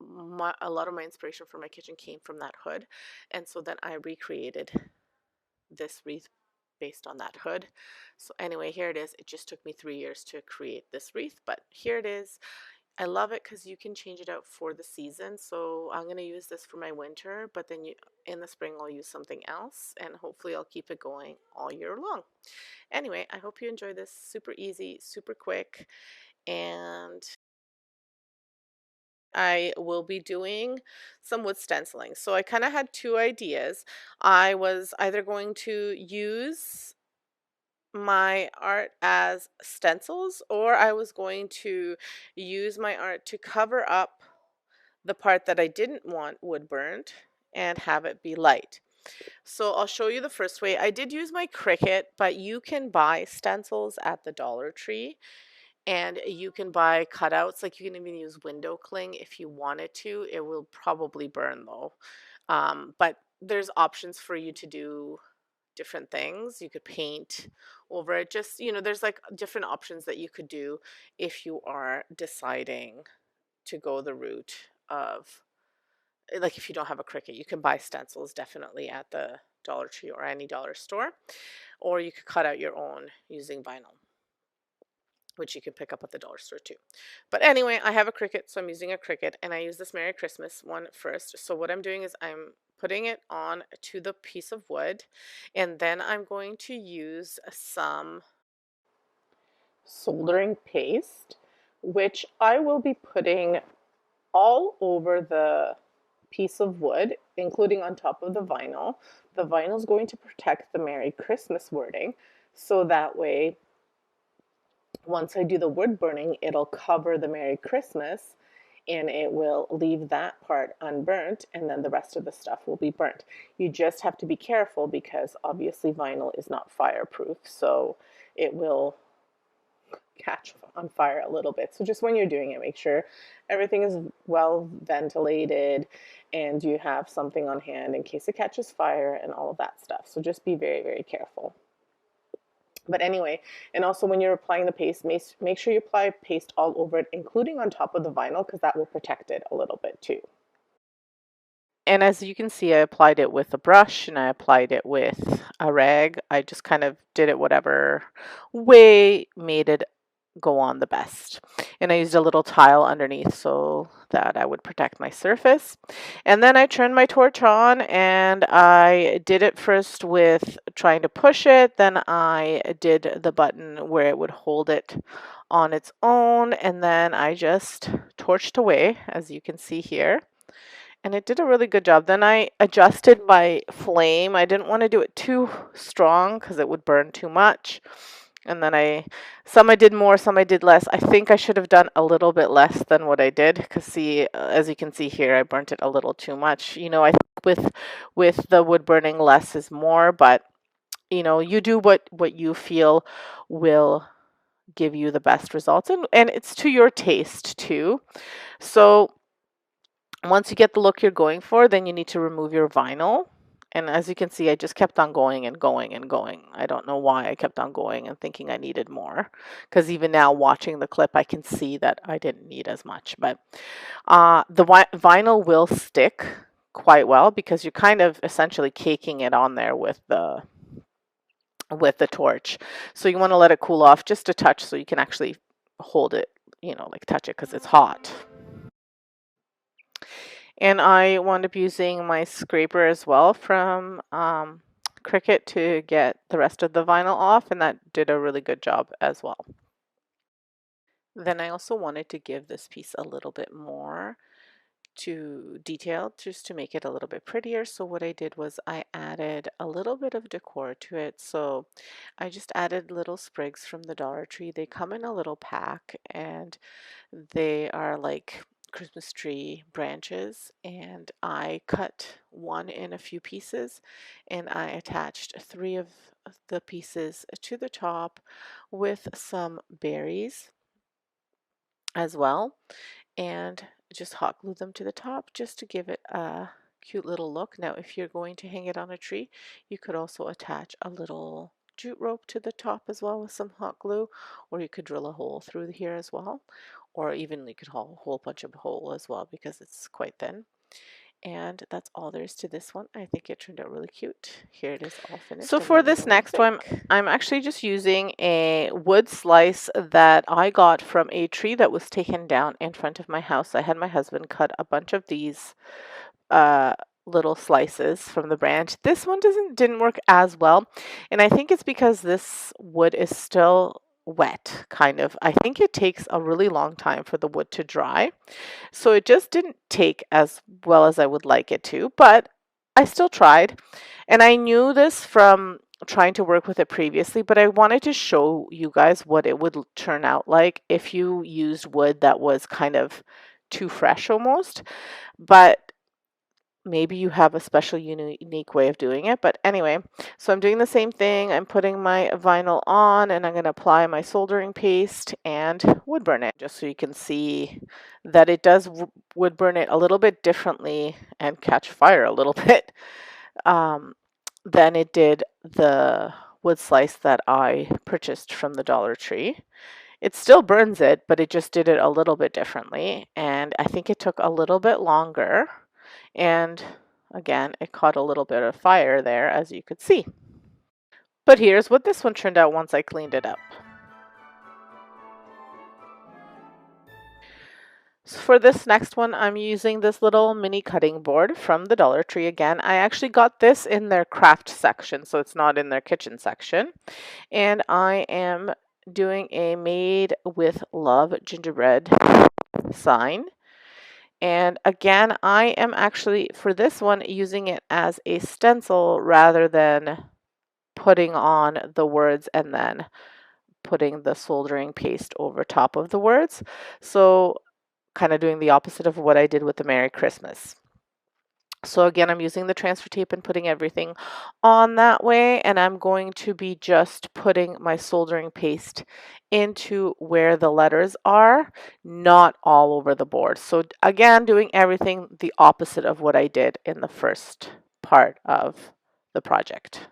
Speaker 1: a lot of my inspiration for my kitchen came from that hood. And so then I recreated this wreath based on that hood. So anyway, here it is. It just took me 3 years to create this wreath, but here it is. I love it because you can change it out for the season. So I'm going to use this for my winter, but then in the spring I'll use something else, and hopefully I'll keep it going all year long. Anyway, I hope you enjoy this. Super easy, super quick, and I will be doing some wood stenciling. So I kind of had two ideas. I was either going to use my art as stencils, or I was going to use my art to cover up the part that I didn't want wood burnt and have it be light. So I'll show you the first way. I did use my Cricut, but you can buy stencils at the Dollar Tree, and you can buy cutouts. Like you can even use window cling if you wanted to. It will probably burn though. But there's options for you to do different things. You could paint over it. Just, there's like different options that you could do if you are deciding to go the route of, like, if you don't have a Cricut, you can buy stencils definitely at the Dollar Tree or any dollar store, or you could cut out your own using vinyl, which you can pick up at the dollar store too. But anyway, I have a Cricut, so I'm using a Cricut, and I use this Merry Christmas one first. So what I'm doing is I'm putting it on to the piece of wood, and then I'm going to use some soldering paste, which I will be putting all over the piece of wood, including on top of the vinyl. The vinyl is going to protect the Merry Christmas wording, so that way once I do the wood burning, it'll cover the Merry Christmas, and it will leave that part unburnt, and then the rest of the stuff will be burnt. You just have to be careful because obviously vinyl is not fireproof, so it will catch on fire a little bit. So just when you're doing it, make sure everything is well ventilated and you have something on hand in case it catches fire and all of that stuff. So just be very, very careful. But anyway, and also when you're applying the paste, make sure you apply paste all over it, including on top of the vinyl, because that will protect it a little bit too. And as you can see, I applied it with a brush and I applied it with a rag. I just kind of did it whatever way made it go on the best. And I used a little tile underneath so that I would protect my surface. And then I turned my torch on and I did it first with trying to push it. Then I did the button where it would hold it on its own. And then I just torched away, as you can see here. And it did a really good job. Then I adjusted my flame. I didn't want to do it too strong because it would burn too much. And then some I did more, some I did less. I think I should have done a little bit less than what I did, because see, as you can see here, I burnt it a little too much. I think with the wood burning, less is more, but you do what you feel will give you the best results, and it's to your taste too. So Once you get the look you're going for, then you need to remove your vinyl. And as you can see, I just kept on going and going and going. I don't know why I kept on going and thinking I needed more, because even now watching the clip, I can see that I didn't need as much. But the vinyl will stick quite well because you're kind of essentially caking it on there with the torch. So you want to let it cool off just a touch so you can actually hold it, like touch it because it's hot. And I wound up using my scraper as well from Cricut to get the rest of the vinyl off, and that did a really good job as well. Then I also wanted to give this piece a little bit more to detail just to make it a little bit prettier. So what I did was I added a little bit of decor to it. So I just added little sprigs from the Dollar Tree. They come in a little pack and they are like Christmas tree branches, and I cut one in a few pieces and I attached 3 of the pieces to the top with some berries as well, and just hot glue them to the top just to give it a cute little look. Now, if you're going to hang it on a tree, you could also attach a little jute rope to the top as well with some hot glue, or you could drill a hole through here as well, or even you could haul a whole bunch of hole as well because it's quite thin. And that's all there is to this one. I think it turned out really cute. Here it is all finished. So for this next one, I'm actually just using a wood slice that I got from a tree that was taken down in front of my house. I had my husband cut a bunch of these little slices from the branch. This one didn't work as well, and I think it's because this wood is still wet, kind of. I think it takes a really long time for the wood to dry. So it just didn't take as well as I would like it to, but I still tried. And I knew this from trying to work with it previously, but I wanted to show you guys what it would turn out like if you used wood that was kind of too fresh almost. But maybe you have a special unique way of doing it. But anyway, so I'm doing the same thing. I'm putting my vinyl on and I'm going to apply my soldering paste and wood burn it just so you can see that it does wood burn it a little bit differently and catch fire a little bit than it did the wood slice that I purchased from the Dollar Tree. It still burns it, but it just did it a little bit differently, and I think it took a little bit longer. And again, it caught a little bit of fire there, as you could see. But here's what this one turned out once I cleaned it up. So for this next one, I'm using this little mini cutting board from the Dollar Tree again. I actually got this in their craft section, so it's not in their kitchen section. And I am doing a made with love gingerbread sign. And again, I am actually, for this one, using it as a stencil rather than putting on the words and then putting the soldering paste over top of the words. So kind of doing the opposite of what I did with the Merry Christmas. So again, I'm using the transfer tape and putting everything on that way, and I'm going to be just putting my soldering paste into where the letters are, not all over the board. So again, doing everything the opposite of what I did in the first part of the project.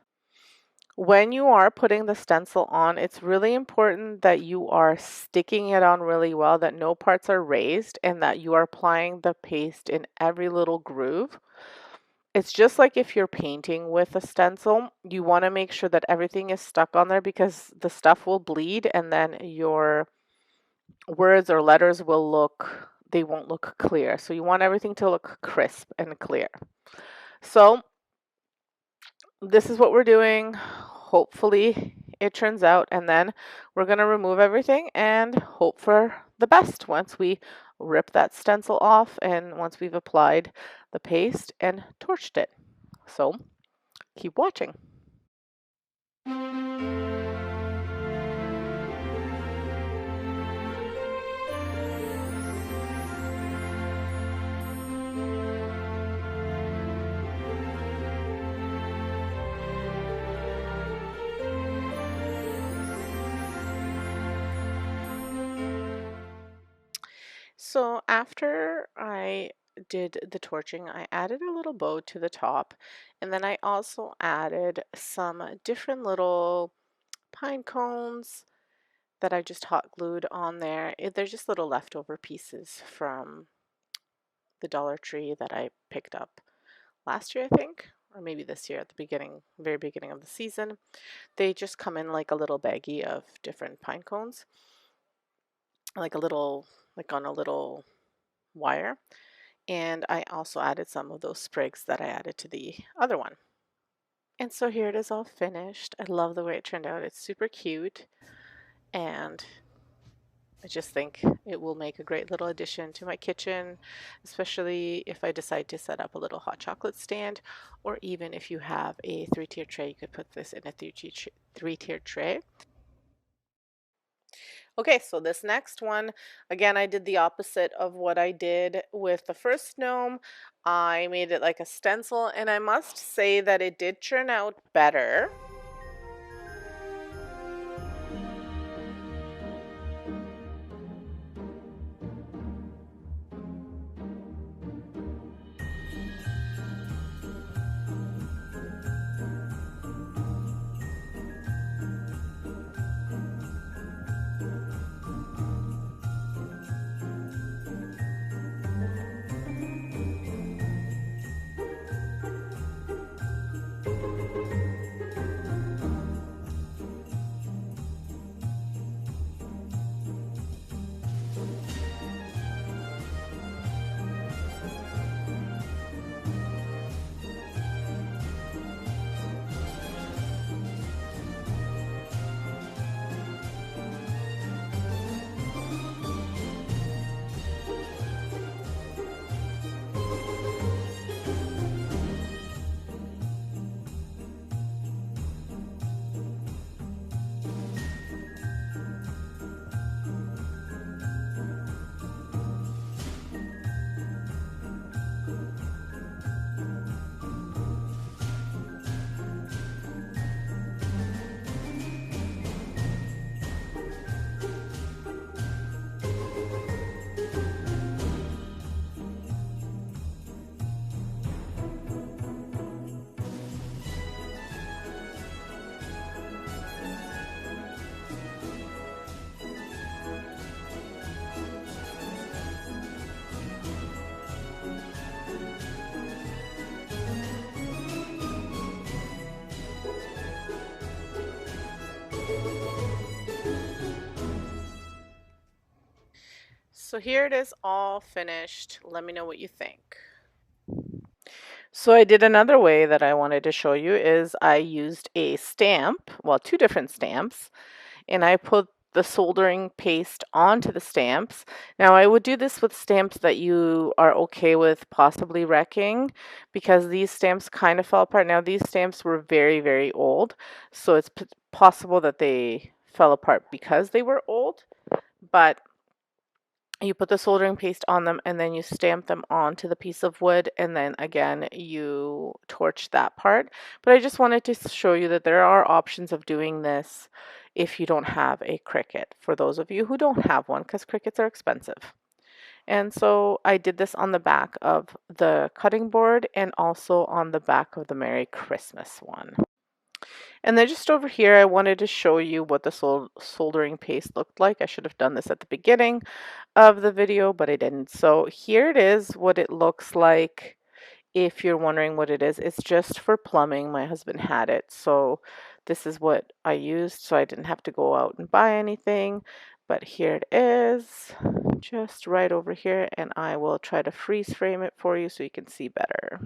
Speaker 1: When you are putting the stencil on, it's really important that you are sticking it on really well, that no parts are raised, and that you are applying the paste in every little groove. It's just like if you're painting with a stencil, you want to make sure that everything is stuck on there because the stuff will bleed and then your words or letters they won't look clear. So you want everything to look crisp and clear. So this is what we're doing. Hopefully it turns out, and then we're going to remove everything and hope for the best once we rip that stencil off and once we've applied the paste and torched it. So keep watching. So after I did the torching, I added a little bow to the top, and then I also added some different little pine cones that I just hot glued on there. They're just little leftover pieces from the Dollar Tree that I picked up last year, I think, or maybe this year at the beginning, very beginning of the season. They just come in like a little baggie of different pine cones, like a little, like on a little wire. And I also added some of those sprigs that I added to the other one. And so here it is all finished. I love the way it turned out. It's super cute, and I just think it will make a great little addition to my kitchen, especially if I decide to set up a little hot chocolate stand, or even if you have a three-tier tray, you could put this in a three-tier tray. Okay, so this next one, again, I did the opposite of what I did with the first gnome. I made it like a stencil, and I must say that it did turn out better. So here it is all finished. Let me know what you think. So I did another way that I wanted to show you is I used a stamp, well, two different stamps, and I put the soldering paste onto the stamps. Now I would do this with stamps that you are okay with possibly wrecking, because these stamps kind of fell apart. Now these stamps were very, very old, so it's possible that they fell apart because they were old, but you put the soldering paste on them and then you stamp them onto the piece of wood, and then again you torch that part. But I just wanted to show you that there are options of doing this if you don't have a Cricut, for those of you who don't have one, because Cricuts are expensive. And so I did this on the back of the cutting board and also on the back of the Merry Christmas one. And then just over here, I wanted to show you what the soldering paste looked like. I should have done this at the beginning of the video, but I didn't. So here it is, what it looks like. If you're wondering what it is, it's just for plumbing. My husband had it, so this is what I used, so I didn't have to go out and buy anything. But here it is, just right over here, and I will try to freeze frame it for you so you can see better.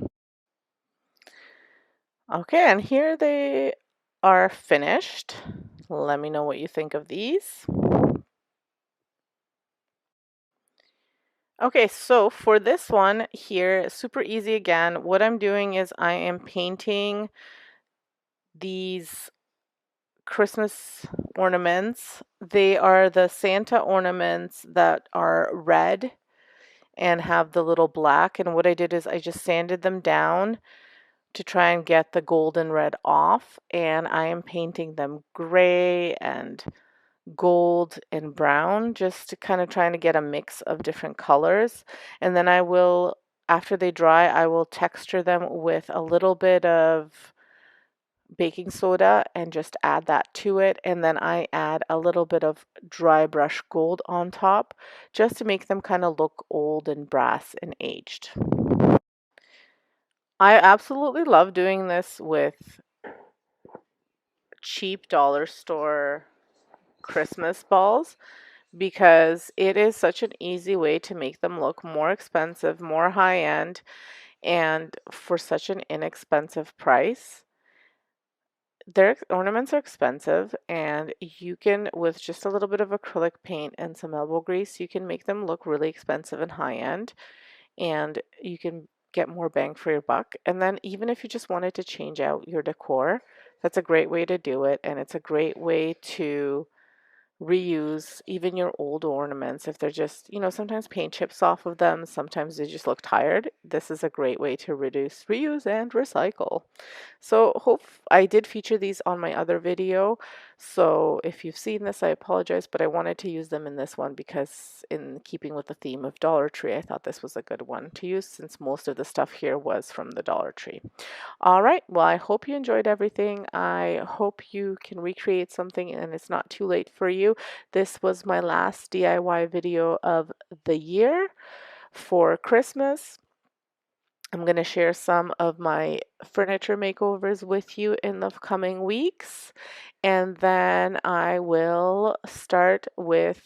Speaker 1: Okay, and here they are finished. Let me know what you think of these. Okay, so for this one here, super easy again. What I'm doing is I am painting these Christmas ornaments. They are the Santa ornaments that are red and have the little black. And what I did is I just sanded them down to try and get the golden red off. And I am painting them gray and gold and brown, just to kind of trying to get a mix of different colors. And then I will after they dry, I will texture them with a little bit of baking soda and just add that to it. And then I add a little bit of dry brush gold on top just to make them kind of look old and brass and aged. I absolutely love doing this with cheap dollar store Christmas balls because it is such an easy way to make them look more expensive, more high end, and for such an inexpensive price. Their ornaments are expensive, and you can, with just a little bit of acrylic paint and some elbow grease, you can make them look really expensive and high end, and you can get more bang for your buck. And then even if you just wanted to change out your decor, that's a great way to do it, and it's a great way to reuse even your old ornaments if they're just, sometimes paint chips off of them, sometimes they just look tired. This is a great way to reduce, reuse, and recycle. So hope I did feature these on my other video. So if you've seen this, I apologize, but I wanted to use them in this one because in keeping with the theme of Dollar Tree, I thought this was a good one to use since most of the stuff here was from the Dollar Tree. All right, well, I hope you enjoyed everything. I hope you can recreate something and it's not too late for you. This was my last DIY video of the year for Christmas. I'm going to share some of my furniture makeovers with you in the coming weeks. And then I will start with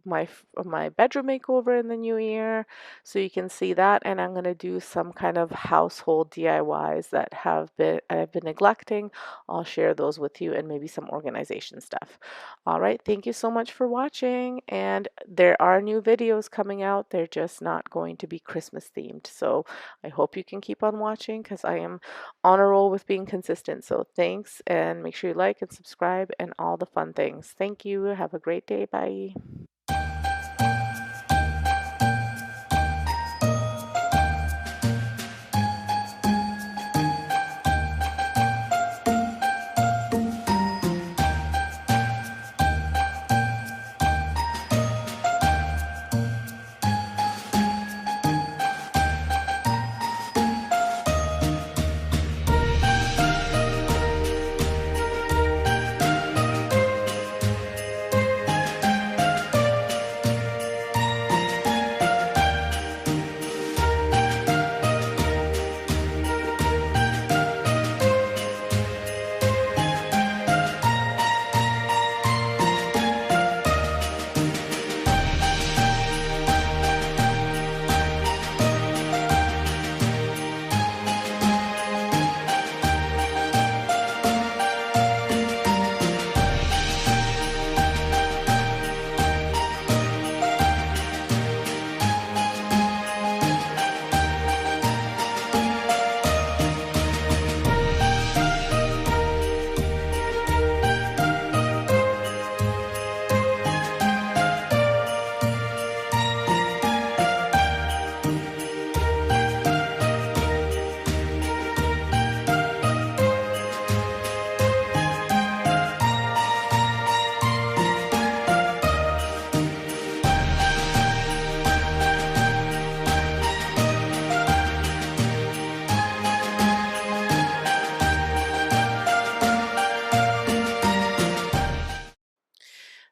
Speaker 1: my bedroom makeover in the new year, so you can see that. And I'm going to do some kind of household DIYs that I've been neglecting. I'll share those with you, and maybe some organization stuff. All right, thank you so much for watching, and there are new videos coming out. They're just not going to be Christmas themed, so I hope you can keep on watching because I am on a roll with being consistent. So thanks, and make sure you like and subscribe and all the fun things. Thank you. Have a great day. Bye.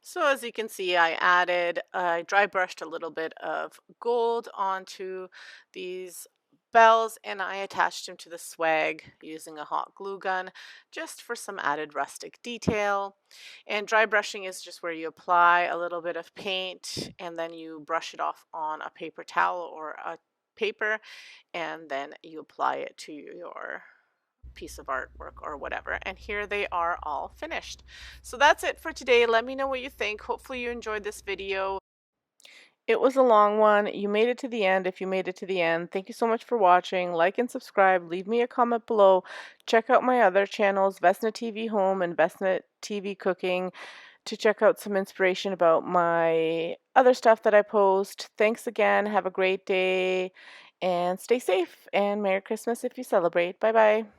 Speaker 1: So as you can see, I dry brushed a little bit of gold onto these bells, and I attached them to the swag using a hot glue gun just for some added rustic detail. And dry brushing is just where you apply a little bit of paint and then you brush it off on a paper towel or a paper, and then you apply it to your piece of artwork or whatever. And here they are all finished. So that's it for today. Let me know what you think. Hopefully you enjoyed this video. It was a long one. You made it to the end. If you made it to the end, thank you so much for watching. Like and subscribe. Leave me a comment below. Check out my other channels, Vesna TV Home and Vesna TV Cooking, to check out some inspiration about my other stuff that I post. Thanks again. Have a great day and stay safe, and Merry Christmas if you celebrate. Bye bye.